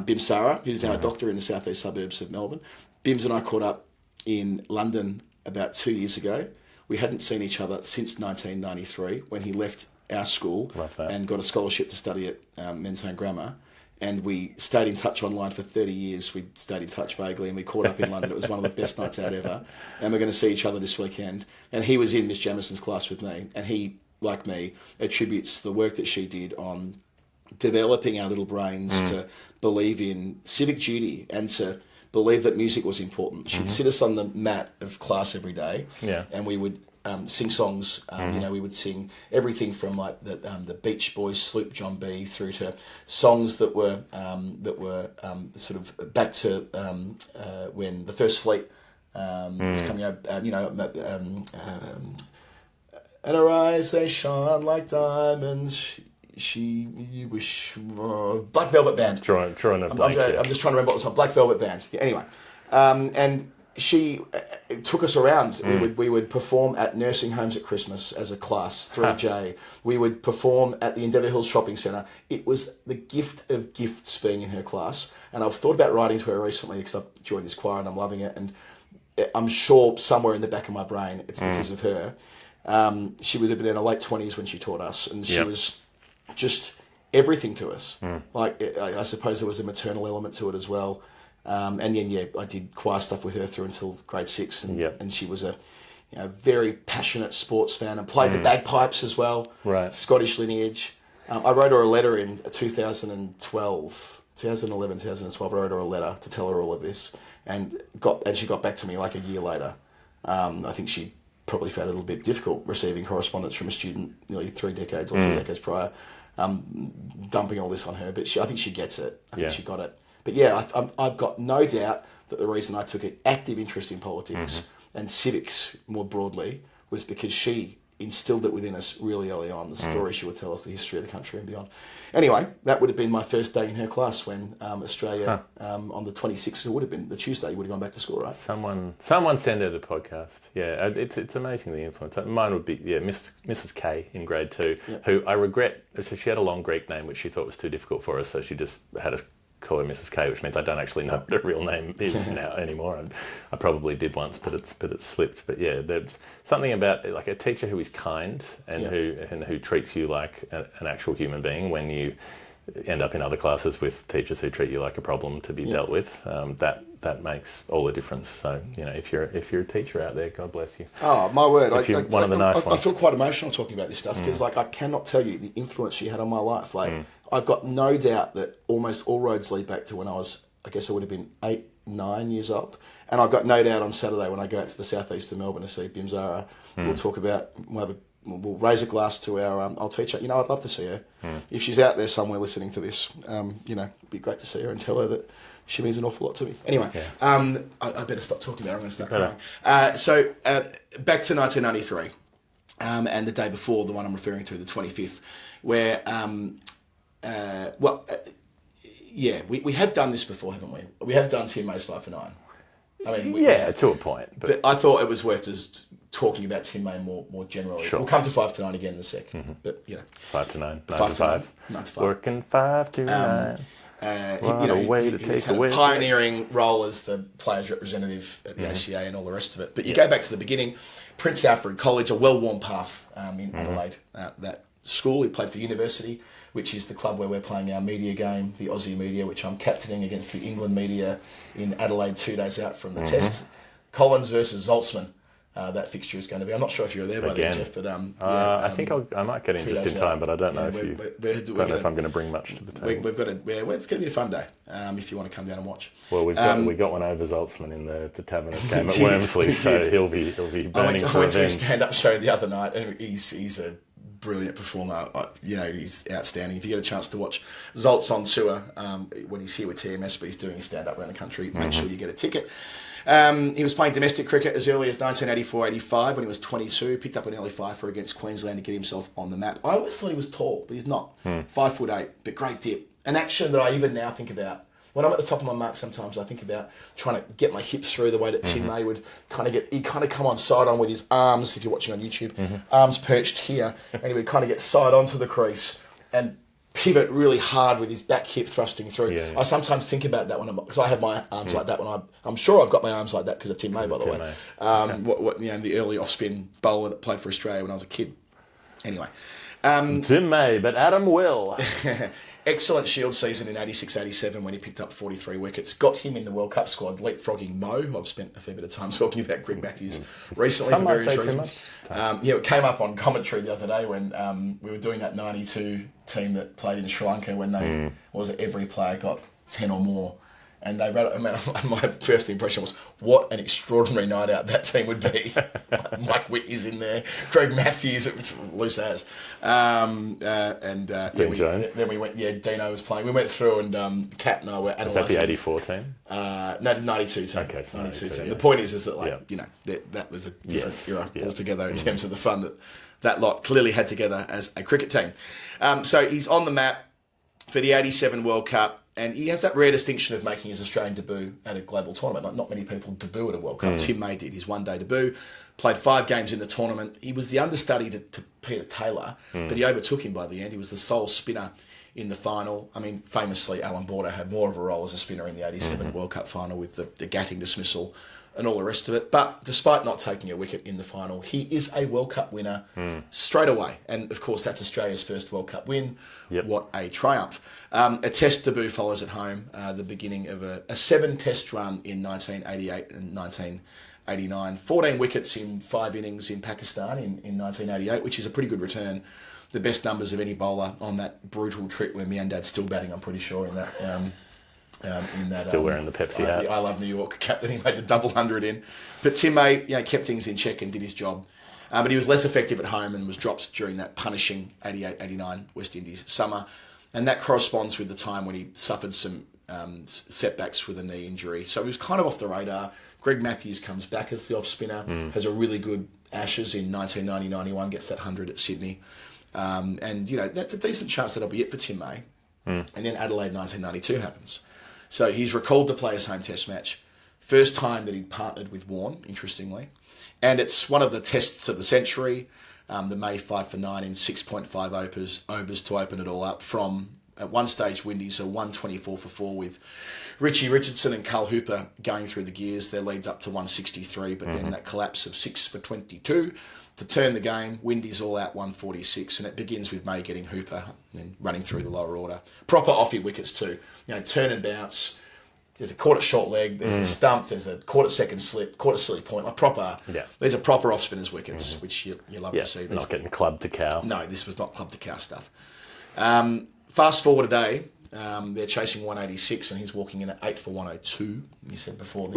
Bim Sara, who's now a doctor in the southeast suburbs of Melbourne. Bim's and I caught up in London about 2 years ago. We hadn't seen each other since 1993 when he left our school Love that. and got a scholarship to study at Mentone Grammar. And we stayed in touch online for 30 years. We stayed in touch vaguely, and we caught up in London. It was one of the best nights out ever. And we're going to see each other this weekend. And he was in Miss Jamison's class with me. And he, like me, attributes the work that she did on developing our little brains to believe in civic duty and to believe that music was important. She'd sit us on the mat of class every day, and we would sing songs. We would sing everything from like the Beach Boys' Sloop John B through to songs that were sort of back to when the First Fleet was coming out. And her eyes they shine like diamonds. Black Velvet Band. I'm just trying to remember what the song. Black Velvet Band. Yeah, anyway, and she took us around. We would perform at nursing homes at Christmas as a class, 3J. We would perform at the Endeavour Hills Shopping Centre. It was the gift of gifts being in her class. And I've thought about writing to her recently because I've joined this choir and I'm loving it. And I'm sure somewhere in the back of my brain it's because of her. She would have been in her late 20s when she taught us, and she was just everything to us. Like, I suppose there was a maternal element to it as well. And then, I did choir stuff with her through until grade 6, and she was a very passionate sports fan and played the bagpipes as well. Right. Scottish lineage. I wrote her a letter in 2011, 2012. I wrote her a letter to tell her all of this, and she got back to me like a year later. I think she probably found it a little bit difficult receiving correspondence from a student nearly 3 decades or 2 decades prior, dumping all this on her. But I think she gets it. I think she got it. But I've got no doubt that the reason I took an active interest in politics and civics more broadly was because she instilled it within us really early on, the story she would tell us, the history of the country and beyond. Anyway, that would have been my first day in her class when Australia, on the 26th, it would have been the Tuesday, you would have gone back to school, right? Someone send her the podcast. Yeah, it's amazing the influence. Mine would be, Mrs. K in grade 2, who I regret, so she had a long Greek name which she thought was too difficult for us, so she just had us call her Mrs. K, which means I don't actually know what her real name is now anymore. I probably did once, but it slipped. But yeah, there's something about like a teacher who is kind and who treats you like an actual human being when you end up in other classes with teachers who treat you like a problem to be dealt with. That makes all the difference. So if you're a teacher out there, God bless you. Oh my word! If you're one of the nice ones. I feel quite emotional talking about this stuff because I cannot tell you the influence she had on my life. I've got no doubt that almost all roads lead back to when I would have been 8, 9 years old. And I've got no doubt on Saturday when I go out to the southeast of Melbourne to see Bim Zara, we'll talk about, we'll raise a glass to our old teacher. I'd love to see her. If she's out there somewhere listening to this, it'd be great to see her and tell her that she means an awful lot to me. Anyway, I better stop talking about her. I'm going to start crying. So back to 1993 and the day before, the one I'm referring to, the 25th, where... we have done this before, haven't we? We have done Tim May's 5 for 9. I mean, to a point. But I thought it was worth just talking about Tim May more generally. Sure. We'll come to 5 to 9 again in a sec. But 5 to 9, 9 5 to 5. 9 to 5. Working 5 to 9. He's had a pioneering role as the players' representative at the ACA and all the rest of it. But you go back to the beginning, Prince Alfred College, a well-worn path in Adelaide. That school, he played for University, which is the club where we're playing our media game, the Aussie media, which I'm captaining against the England media in Adelaide 2 days out from the test. Collins versus Zaltzman. That fixture is going to be. I'm not sure if you're there by then, Jeff, but I think I might get in just in time, but I don't know if I'm going to bring much to the table. We've got it's going to be a fun day if you want to come down and watch. Well, we got one over Zaltzman in the Taverners game at Wormsley, so he'll be burning for I went to a revenge. stand-up show the other night, and he's a brilliant performer. He's outstanding. If you get a chance to watch Zoltz on tour when he's here with TMS, but he's doing his stand-up around the country, make sure you get a ticket. He was playing domestic cricket as early as 1984-85 when he was 22, picked up an early fifer against Queensland to get himself on the map. I always thought he was tall, but he's not. 5'8", but great dip. An action that I even now think about. When I'm at the top of my mark, sometimes I think about trying to get my hips through the way that Tim May would he'd kind of come on side on with his arms, if you're watching on YouTube, arms perched here, and he would kind of get side onto the crease and pivot really hard with his back hip thrusting through. I sometimes think about that because I have my arms like that when I'm sure I've got my arms like that because of Tim May, by the way. The early off-spin bowler that played for Australia when I was a kid. Anyway, Tim may, but Adam will. Excellent Shield season in 86-87 when he picked up 43 wickets. Got him in the World Cup squad, leapfrogging Mo. I've spent a fair bit of time talking about Greg Matthews recently for various reasons. It came up on commentary the other day when we were doing that 92 team that played in Sri Lanka when they every player got 10 or more. And they read it. My first impression was, what an extraordinary night out that team would be. Mike Whitney's in there, Greg Matthews, it was loose as. Then we went, Dino was playing. We went through and Kat and I were analysing. Was that the 84 team? No, 92 team. Okay, so 92 team. yeah. The point is that, that was a different era altogether in terms of the fun that lot clearly had together as a cricket team. So he's on the map for the 87 World Cup. And he has that rare distinction of making his Australian debut at a global tournament. Like, not many people debut at a World Cup. Tim May did his one-day debut, played 5 games in the tournament. He was the understudy to Peter Taylor, but he overtook him by the end. He was the sole spinner in the final. I mean, famously, Alan Border had more of a role as a spinner in the 87 World Cup final with the Gatting dismissal and all the rest of it. But despite not taking a wicket in the final, he is a World Cup winner straight away. And, of course, that's Australia's first World Cup win. Yep. What a triumph. A test debut follows at home, the beginning of a 7-test run in 1988 and 1989. 14 wickets in 5 innings in Pakistan in 1988, which is a pretty good return. The best numbers of any bowler on that brutal trip where Miandad's still batting, I'm pretty sure, in that. Still wearing the Pepsi hat. The I Love New York cap that he made the double 100 in. But Tim May kept things in check and did his job. But he was less effective at home and was dropped during that punishing 88-89 West Indies summer. And that corresponds with the time when he suffered some setbacks with a knee injury. So he was kind of off the radar. Greg Matthews comes back as the off-spinner, has a really good Ashes in 1990-91, gets that 100 at Sydney. That's a decent chance that'll be it for Tim May. And then Adelaide 1992 happens. So he's recalled to play his home test match. First time that he'd partnered with Warne, interestingly. And it's one of the tests of the century. The May 5 for 9 in 6.5 overs to open it all up from, at one stage, Windies, a 124 for 4 with Richie Richardson and Carl Hooper going through the gears. Their leads up to 163, but then that collapse of 6 for 22 to turn the game. Windies all out 146, and it begins with May getting Hooper and then running through the lower order. Proper offie wickets too. Turn and bounce. There's a caught at short leg, there's a stump, there's a caught at second slip, caught at silly point. These are proper off-spinners wickets, which you love to see. Not getting clubbed to cow. No, this was not club to cow stuff. Fast forward a day, they're chasing 186 and he's walking in at 8 for 102, you said before,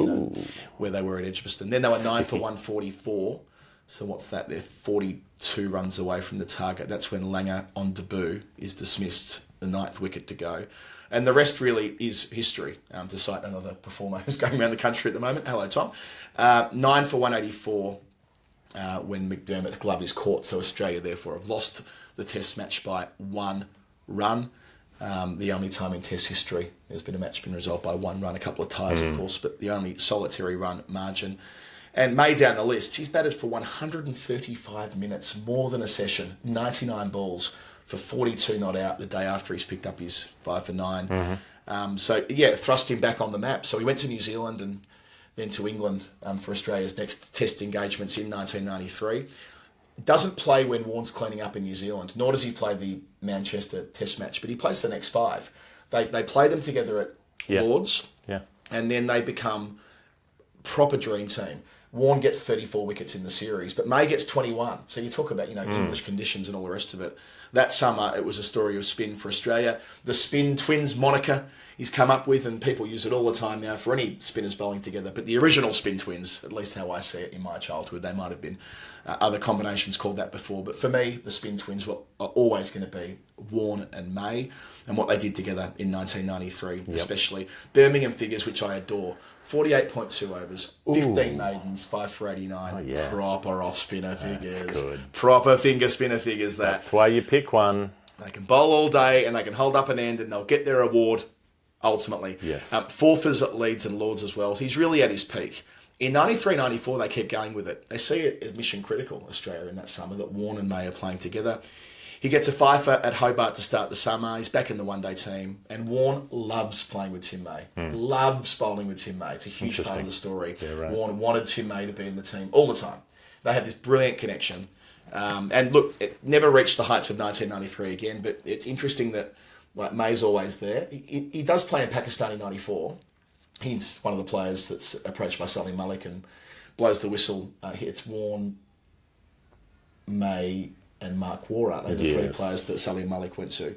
where they were at Edgbaston. Then they were 9 for 144. So what's that? They're 42 runs away from the target. That's when Langer, on debut, is dismissed, the 9th wicket to go. And the rest really is history, to cite another performer who's going around the country at the moment. Hello, Tom. 9 for 184 when McDermott's glove is caught. So Australia, therefore, have lost the test match by 1 run. The only time in test history there's been a match been resolved by 1 run. A couple of ties, of course, but the only solitary run margin. And May down the list, he's batted for 135 minutes, more than a session, 99 balls for 42 not out the day after he's picked up his 5 for 9. Thrust him back on the map. So he went to New Zealand and then to England for Australia's next test engagements in 1993. Doesn't play when Warne's cleaning up in New Zealand, nor does he play the Manchester test match, but he plays the next 5. They play them together at Lords, and then they become proper dream team. Warne gets 34 wickets in the series, but May gets 21. So you talk about, English conditions and all the rest of it. That summer, it was a story of spin for Australia. The Spin Twins moniker he's come up with, and people use it all the time now for any spinners bowling together. But the original Spin Twins, at least how I see it in my childhood, they might have been other combinations called that before. But for me, the Spin Twins are always going to be Warne and May, and what they did together in 1993, especially. Birmingham figures, which I adore. 48.2 overs, 15 maidens, 5 for 89. Proper off-spinner figures. Good. Proper finger spinner figures. That's why you pick one. They can bowl all day and they can hold up an end and they'll get their award ultimately. Yes. Forfers at Leeds and Lords as well. He's really at his peak. In 93-94, they kept going with it. They see it as mission critical, Australia, in that summer, that Warne and May are playing together. He gets a 5 at Hobart to start the summer. He's back in the one-day team. And Warne loves playing with Tim May. Loves bowling with Tim May. It's a huge part of the story. Yeah, right. Warne wanted Tim May to be in the team all the time. They have this brilliant connection. And look, it never reached the heights of 1993 again, but it's interesting that like May's always there. He does play in Pakistani 94. He's one of the players that's approached by Salim Malik and blows the whistle. It's Warne, May and Mark Waugh, aren't they? The three players that Salim Malik went to.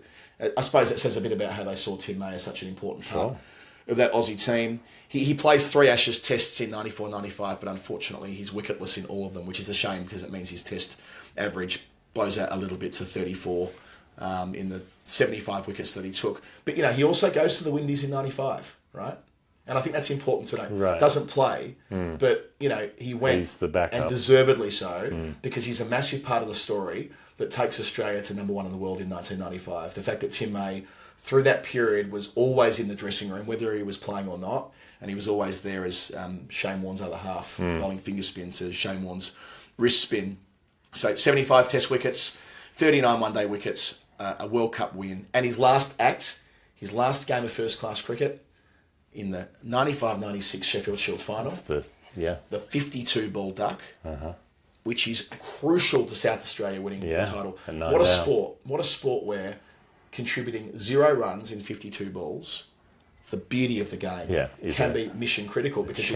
I suppose it says a bit about how they saw Tim May as such an important part of that Aussie team. He plays 3 Ashes tests in 94, 95, but unfortunately he's wicketless in all of them, which is a shame because it means his test average blows out a little bit to 34 in the 75 wickets that he took. But, he also goes to the Windies in 95, right? And I think that's important to note. Right. Doesn't play, but, he went, he's the backup. And deservedly so, because he's a massive part of the story that takes Australia to number 1 in the world in 1995. The fact that Tim May, through that period, was always in the dressing room, whether he was playing or not, and he was always there as Shane Warne's other half, bowling finger spin to Shane Warne's wrist spin. So 75 test wickets, 39 one-day wickets, a World Cup win, and his last game of first-class cricket in the 95-96 Sheffield Shield final, the 52-ball duck, which is crucial to South Australia winning the title. What a sport! What a sport where contributing 0 runs in 52 balls, the beauty of the game, can be mission critical because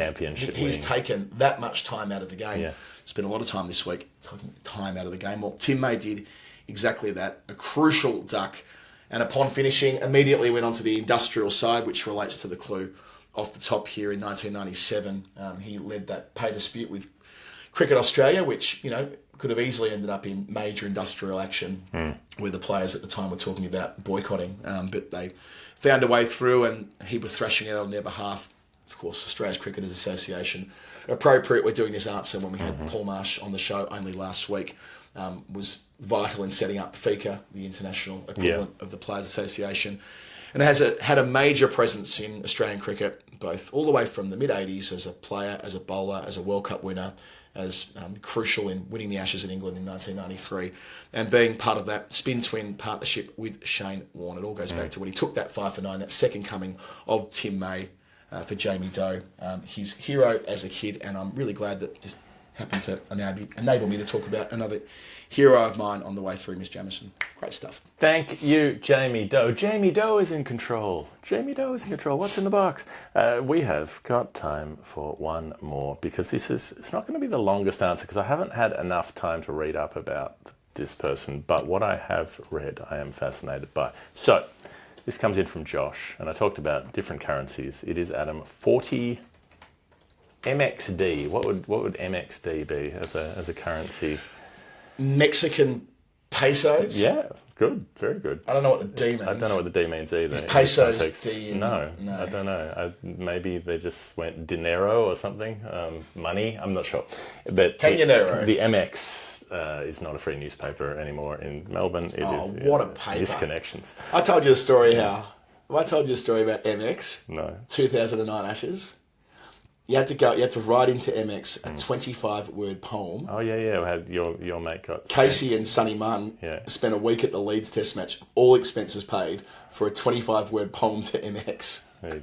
he's taken that much time out of the game. Spent a lot of time this week taking time out of the game. Well, Tim May did exactly that, a crucial duck. And upon finishing, immediately went on to the industrial side, which relates to the clue off the top here in 1997. He led that pay dispute with Cricket Australia, which, could have easily ended up in major industrial action where the players at the time were talking about boycotting. But they found a way through and he was thrashing out on their behalf. Of course, Australia's Cricketers Association. Appropriate, we're doing this answer when we had Paul Marsh on the show only last week. Was vital in setting up FICA, the international equivalent of the Players Association, and has had a major presence in Australian cricket, both all the way from the mid-80s as a player, as a bowler, as a World Cup winner, as crucial in winning the Ashes in England in 1993, and being part of that spin-twin partnership with Shane Warne. It all goes back to when he took that 5 for 9, that second coming of Tim May for Jamie Doe, his hero as a kid, and I'm really glad that this happened to enable me to talk about another hero of mine on the way through, Miss Jamieson. Great stuff. Thank you, Jamie Doe. Jamie Doe is in control. Jamie Doe is in control. What's in the box? We have got time for one more because it's not going to be the longest answer because I haven't had enough time to read up about this person, but what I have read, I am fascinated by. So, this comes in from Josh, and I talked about different currencies. It is, Adam, 40 MXD. What would MXD be as a currency? Mexican pesos. Yeah, good, very good. I don't know what the D means. I don't know what the D means either. Is pesos D? No, I don't know. Maybe they just went dinero or something. Money. I'm not sure. But Canonero. The MX is not a free newspaper anymore in Melbourne. It is, what a paper! Misconnections. I told you the story. Have I told you the story about MX? No. 2009 Ashes. You had to write into MX a 25-word poem. Oh, yeah. Had your mate got... Casey and Sonny Munn spent a week at the Leeds Test match, all expenses paid, for a 25-word poem to MX. There you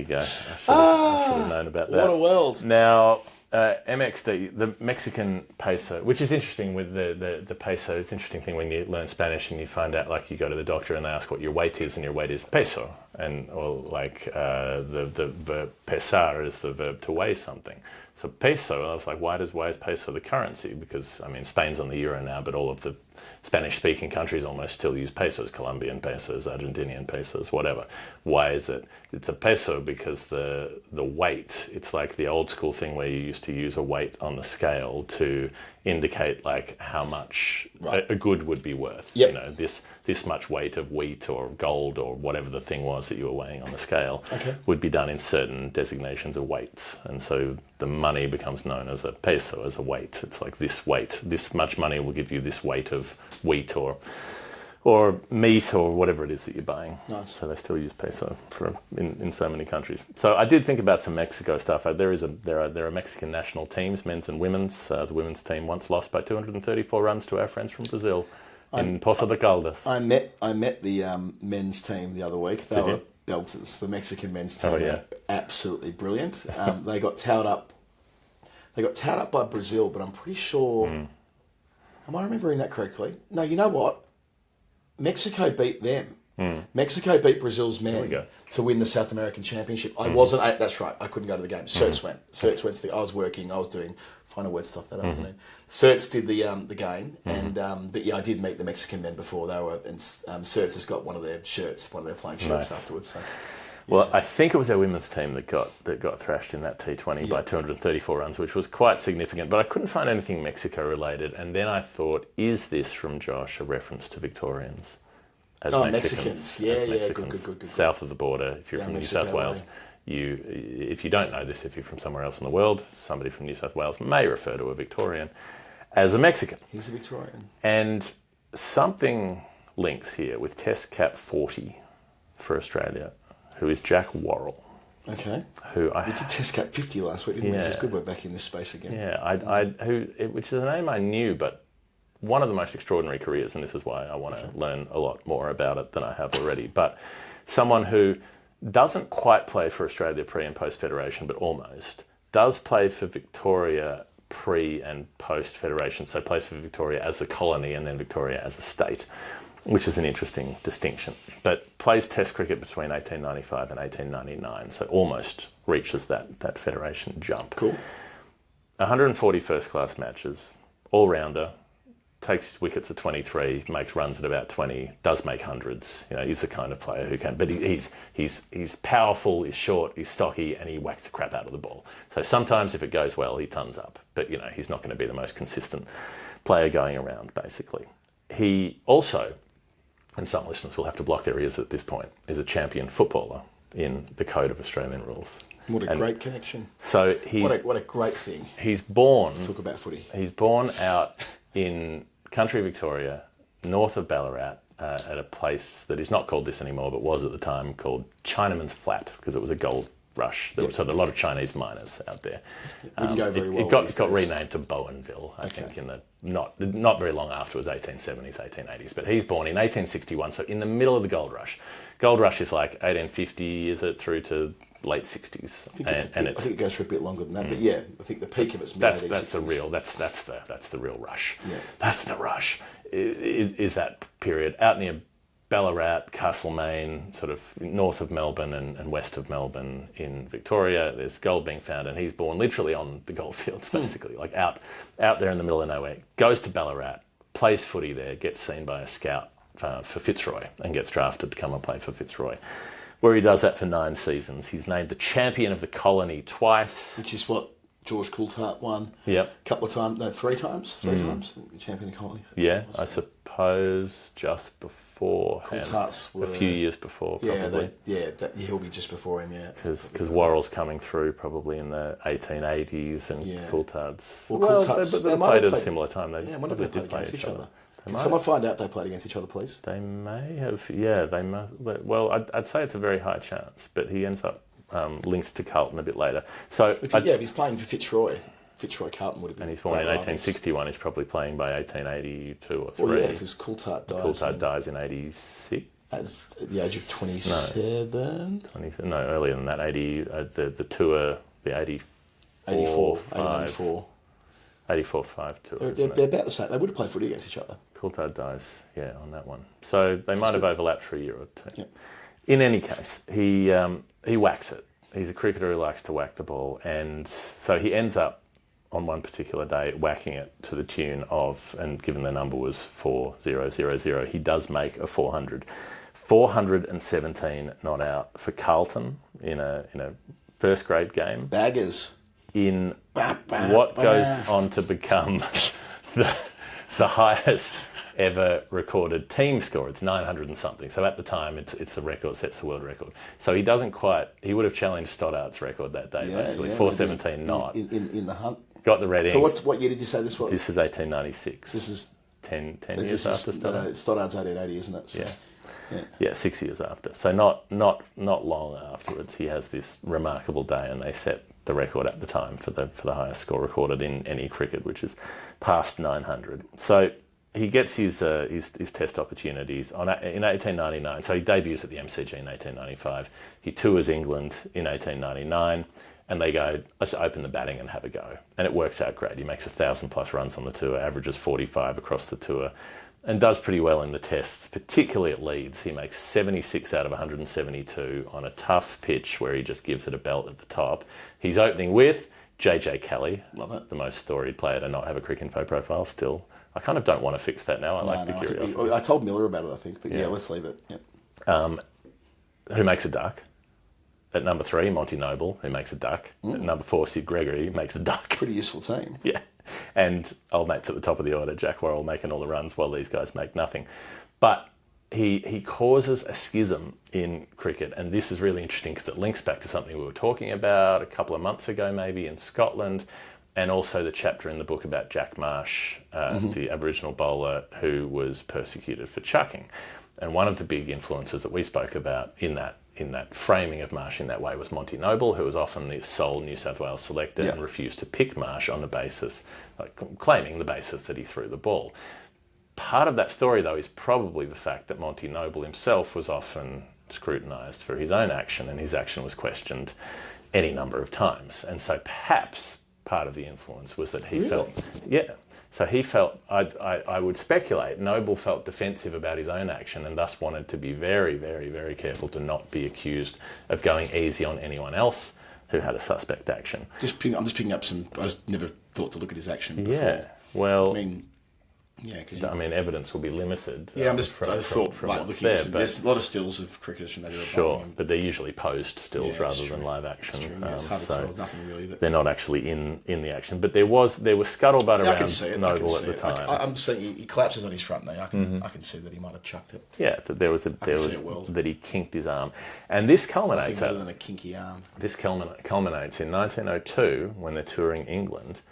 go. I should have known about that. What a world. Now, MXD, the Mexican peso, which is interesting with the peso. It's an interesting thing when you learn Spanish and you find out, like, you go to the doctor and they ask what your weight is, and your weight is peso. Or the verb pesar is the verb to weigh something. So peso, I was like, why is peso the currency? Because, Spain's on the euro now, but all of the Spanish-speaking countries almost still use pesos, Colombian pesos, Argentinian pesos, whatever. Why is it? It's a peso because the weight, it's like the old school thing where you used to use a weight on the scale to indicate like how much a good would be worth. Yep. This much weight of wheat or gold or whatever the thing was that you were weighing on the scale would be done in certain designations of weights. And so the money becomes known as a peso, as a weight. It's like this weight, this much money will give you this weight of wheat or meat or whatever it is that you're buying. Nice. So they still use peso in so many countries. So I did think about some Mexico stuff. There are Mexican national teams, men's and women's. The women's team once lost by 234 runs to our friends from Brazil in Pozo de Caldas. I met the men's team the other week. They were belters. The Mexican men's team were absolutely brilliant. They got towed up by Brazil, but I'm pretty sure Am I remembering that correctly? No, you know what? Mexico beat them. Mexico beat Brazil's men to win the South American Championship. I wasn't. That's right. I couldn't go to the game. Certs went. Certs went to the. I was working. I was doing final word stuff that afternoon. Certs did the game, and but yeah, I did meet the Mexican men before they were. And Certs has got one of their shirts, one of their playing shirts afterwards. So. Well, I think it was our women's team that got thrashed in that T20 by 234 runs, which was quite significant. But I couldn't find anything Mexico related. And then I thought, is this from Josh a reference to Victorians? As Mexicans. Good. South of the border, if you're from New South Wales. If you don't know this, if you're from somewhere else in the world, somebody from New South Wales may refer to a Victorian as a Mexican. He's a Victorian. And something links here with Test Cap 40 for Australia, who is Jack Worrell. Okay. We did Test Cap 50 last week, didn't we? It's good we're back in this space again. Yeah, which is a name I knew, but one of the most extraordinary careers, and this is why I want to learn a lot more about it than I have already. But someone who doesn't quite play for Australia pre and post Federation, but almost, does play for Victoria pre and post Federation, so plays for Victoria as a colony and then Victoria as a state, which is an interesting distinction. But plays Test cricket between 1895 and 1899, so almost reaches that Federation jump. Cool. 140 first-class matches, all-rounder, takes his wickets at 23, makes runs at about 20, does make hundreds. He's the kind of player who can. But he's powerful, he's short, he's stocky, and he whacks the crap out of the ball. So sometimes if it goes well, he tons up. But he's not going to be the most consistent player going around, basically. He also, and some listeners will have to block their ears at this point, is a champion footballer in the Code of Australian Rules. What a great connection. So what a great thing. He's born. Talk about footy. He's born out in country Victoria, north of Ballarat, at a place that is not called this anymore, but was at the time called Chinaman's Flat, because it was a gold rush. There was a lot of Chinese miners out there. Wouldn't go very well. It got renamed to Bowenville, I think, in the not very long afterwards, 1870s, 1880s. But he's born in 1861, so in the middle of the gold rush. Gold rush is like 1850, is it, through to late 60s. I think it goes for a bit longer than that, but yeah, I think the peak of it's mid-1860s. That's the real rush. Yeah. That's the rush. Is that period out near Ballarat, Castlemaine, sort of north of Melbourne and west of Melbourne in Victoria. There's gold being found, and he's born literally on the goldfields, basically, like out there in the middle of nowhere. Goes to Ballarat, plays footy there, gets seen by a scout for Fitzroy, and gets drafted to come and play for Fitzroy, where he does that for 9 seasons. He's named the champion of the colony twice. Which is what George Coulthard won. Yep. A couple of times, no, 3 times. 3 times, champion of the colony. Yeah, I suppose just before. Coulthard's a few years before, probably. He'll be just before him, yeah. Because Worrell's coming through probably in the 1880s, and Coulthard's... Coulthard's... They played at a similar time. I wonder if they played against each other. Can someone find out they played against each other, please? They may have, they must. Well, I'd say it's a very high chance, but he ends up linked to Carlton a bit later. So if he's playing for Fitzroy Carlton would have been. And he's born in 1861. He's probably playing by 1882 or 3. Well, yeah, because Coulthard dies in 86. At the age of 27. No, earlier than that. 80. The tour, the 84. 84-5 tour. They're about the same. They would have played footy against each other. Coulthard dies, on that one. So they might have overlapped for a year or 2. Yep. In any case, he whacks it. He's a cricketer who likes to whack the ball, and so he ends up on one particular day whacking it to the tune of, and given the number was 4000, he does make a 400. 417 not out for Carlton in a first grade game. Baggers. In what goes on to become the highest ever recorded team score. It's 900 and something. So at the time, it's the record, sets the world record. So he he would have challenged Stoddart's record that day, basically. 417 not. In the hunt. Got the red ink. So what year did you say this was? This is 1896. This is 10 years after Stoddart. Stoddart's 1880, isn't it? So, yeah, 6 years after. So not long afterwards, he has this remarkable day, and they set the record at the time for the highest score recorded in any cricket, which is past 900. So he gets his test opportunities in 1899. So he debuts at the MCG in 1895. He tours England in 1899. And they go, let's open the batting and have a go. And it works out great. He makes 1,000+ runs on the tour, averages 45 across the tour, and does pretty well in the tests, particularly at Leeds. He makes 76 out of 172 on a tough pitch where he just gives it a belt at the top. He's opening with JJ Kelly, Love it. the most storied player to not have a Crick Info profile still. I kind of don't want to fix that now. I like the curiosity. I told Miller about it, I think, but yeah, let's leave it. Yep. Who makes a duck? At number 3, Monty Noble, who makes a duck. At number 4, Sid Gregory, makes a duck. Pretty useful team. Yeah. And old mates at the top of the order, Jack Worrell making all the runs while these guys make nothing. But he causes a schism in cricket, and this is really interesting because it links back to something we were talking about a couple of months ago maybe in Scotland, and also the chapter in the book about Jack Marsh, the Aboriginal bowler who was persecuted for chucking. And one of the big influences that we spoke about in that framing of Marsh in that way was Monty Noble, who was often the sole New South Wales selector and refused to pick Marsh on the basis, claiming the basis that he threw the ball. Part of that story, though, is probably the fact that Monty Noble himself was often scrutinised for his own action, and his action was questioned any number of times. And so perhaps part of the influence was that he felt... Yeah. So he felt, I would speculate, Noble felt defensive about his own action and thus wanted to be very, very, very careful to not be accused of going easy on anyone else who had a suspect action. I'm just picking up some... I just never thought to look at his action before. Yeah, well... I mean, evidence will be limited. Yeah, I just thought, looking at there's a lot of stills of cricketers from that era. Sure, but they're usually posed stills rather than live action. That's true. It's hard to tell. There's nothing really that... They're not actually in the action. But there was scuttlebutt around Noble at the time. I'm saying he collapses on his front knee. I can see that he might have chucked it. Yeah, that there was that he kinked his arm. And this culminates... Nothing better than a kinky arm. This culminates in 1902 when they're touring England,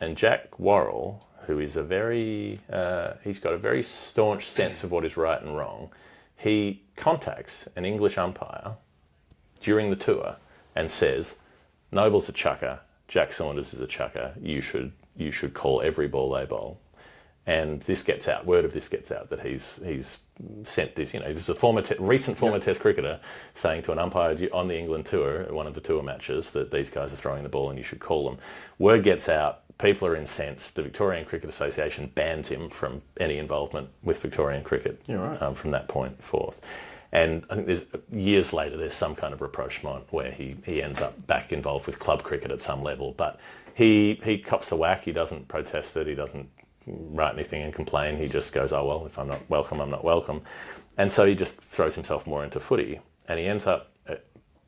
and Jack Worrell, who is he's got a very staunch sense of what is right and wrong. He contacts an English umpire during the tour and says, Noble's a chucker, Jack Saunders is a chucker, you should call every ball they bowl. And this gets out, word of this gets out, that he's sent this, this is a recent former Test cricketer saying to an umpire on the England tour, one of the tour matches, that these guys are throwing the ball and you should call them. Word gets out, people are incensed. The Victorian Cricket Association bans him from any involvement with Victorian cricket from that point forth. And I think years later there's some kind of rapprochement where he ends up back involved with club cricket at some level. But he cops the whack, he doesn't protest it, he doesn't write anything and complain, he just goes, oh well, if I'm not welcome, I'm not welcome. And so he just throws himself more into footy, and he ends up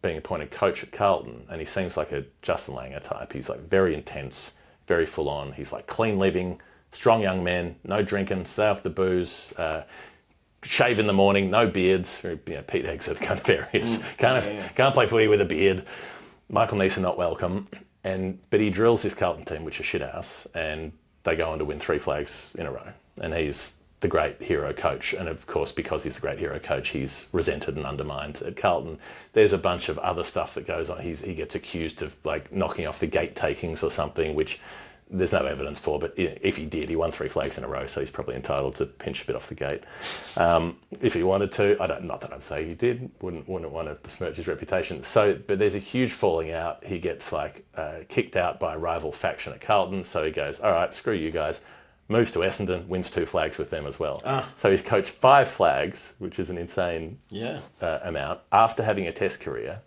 being appointed coach at Carlton, and he seems like a Justin Langer type. He's like very intense, very full on. He's like clean living, strong young man, no drinking, stay off the booze, shave in the morning, no beards. Pete Hegseth kind of areas. Can't play footy with a beard. Michael Neeson not welcome. But he drills this Carlton team, which is shithouse, and they go on to win 3 flags in a row. And he's the great hero coach. And of course, because he's the great hero coach, he's resented and undermined at Carlton. There's a bunch of other stuff that goes on. He gets accused of like knocking off the gate takings or something, which there's no evidence for, but if he did, he won 3 flags in a row, so he's probably entitled to pinch a bit off the gate. If he wanted to, not that I'm saying he did, wouldn't want to besmirch his reputation. But there's a huge falling out. He gets kicked out by a rival faction at Carlton, so he goes, all right, screw you guys, moves to Essendon, wins 2 flags with them as well. So he's coached 5 flags, which is an insane amount, after having a Test career.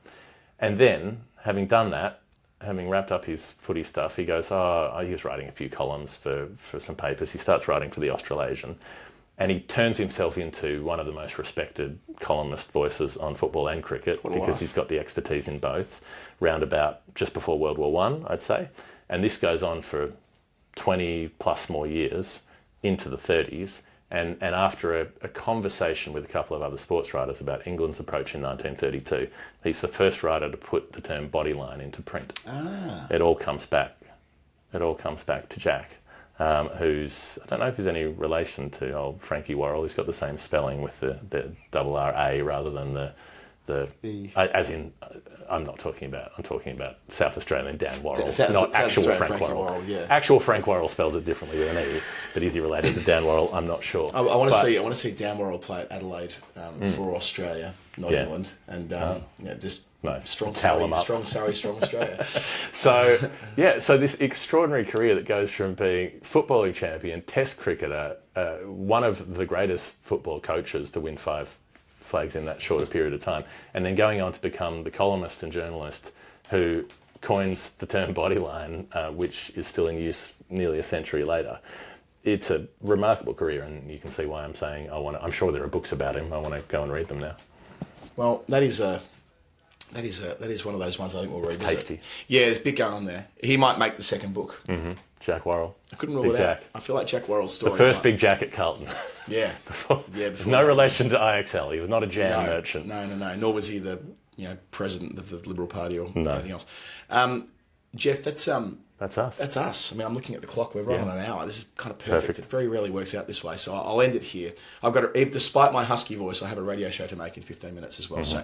And then, having done that, having wrapped up his footy stuff, he goes, he was writing a few columns for some papers. He starts writing for the Australasian, and he turns himself into one of the most respected columnist voices on football and cricket because he's got the expertise in both, round about just before World War I, I'd say. And this goes on for 20 plus more years into the 30s. And after a conversation with a couple of other sports writers about England's approach in 1932, he's the first writer to put the term bodyline into print. It all comes back. It all comes back to Jack, who's, I don't know if there's any relation to old Frankie Worrell. He's got the same spelling with the RRA rather than the as in, I'm talking about South Australian Dan Worrell, not actual Frank Worrell. Actual Frank Worrell spells it differently with an E, but is he related to Dan Worrell? I'm not sure. I want to see Dan Worrell play at Adelaide for Australia, not England, and just Nice. Strong Towel Surrey, them up. strong Surrey, strong Australia. So this extraordinary career that goes from being footballing champion, test cricketer, one of the greatest football coaches to win 5 flags in that shorter period of time, and then going on to become the columnist and journalist who coins the term bodyline, which is still in use nearly a century later. It's a remarkable career, and you can see why I'm saying I'm sure there are books about him. I want to go and read them now. Well, that is one of those ones I think we'll read. Tasty. Yeah, there's a bit going on there. He might make the second book. Mm-hmm. Jack Worrell. I couldn't rule it out. I feel like Jack Worrell's story. The first big Jack at Carlton. Yeah. Before no relation to IXL. He was not a jam merchant. No. Nor was he the president of the Liberal Party or anything else. Jeff, that's us. That's us. I mean, I'm looking at the clock. We're right on an hour. This is kind of perfect. It very rarely works out this way. So I'll end it here. Despite my husky voice, I have a radio show to make in 15 minutes as well. So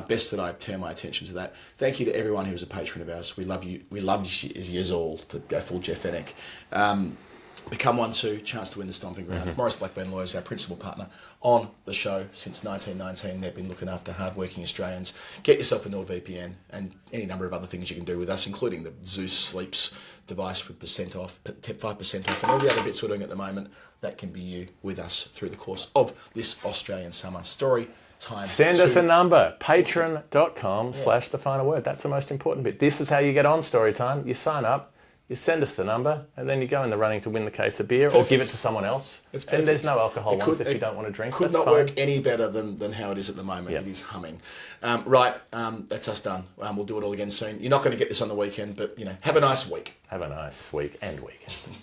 best that I turn my attention to that. Thank you to everyone who's a patron of ours. We love you. We love you all, to go full Jeff Fenech. Become one too. Chance to win the stomping ground. Maurice Blackburn Lawyers, our principal partner on the show since 1919. They've been looking after hard-working Australians. Get yourself a NordVPN and any number of other things you can do with us, including the Zeus Sleeps device with 5% off, and all the other bits we're doing at the moment. That can be you with us through the course of this Australian summer. Story time. Send us a number, patreon.com/the final word. That's the most important bit. This is how you get on Story Time. You sign up. You send us the number, and then you go in the running to win the case of beer or give it to someone else. And there's no alcohol ones if you don't want to drink. Could not work any better than how it is at the moment. Yep. It is humming. That's us done. We'll do it all again soon. You're not going to get this on the weekend, but have a nice week. Have a nice week and weekend.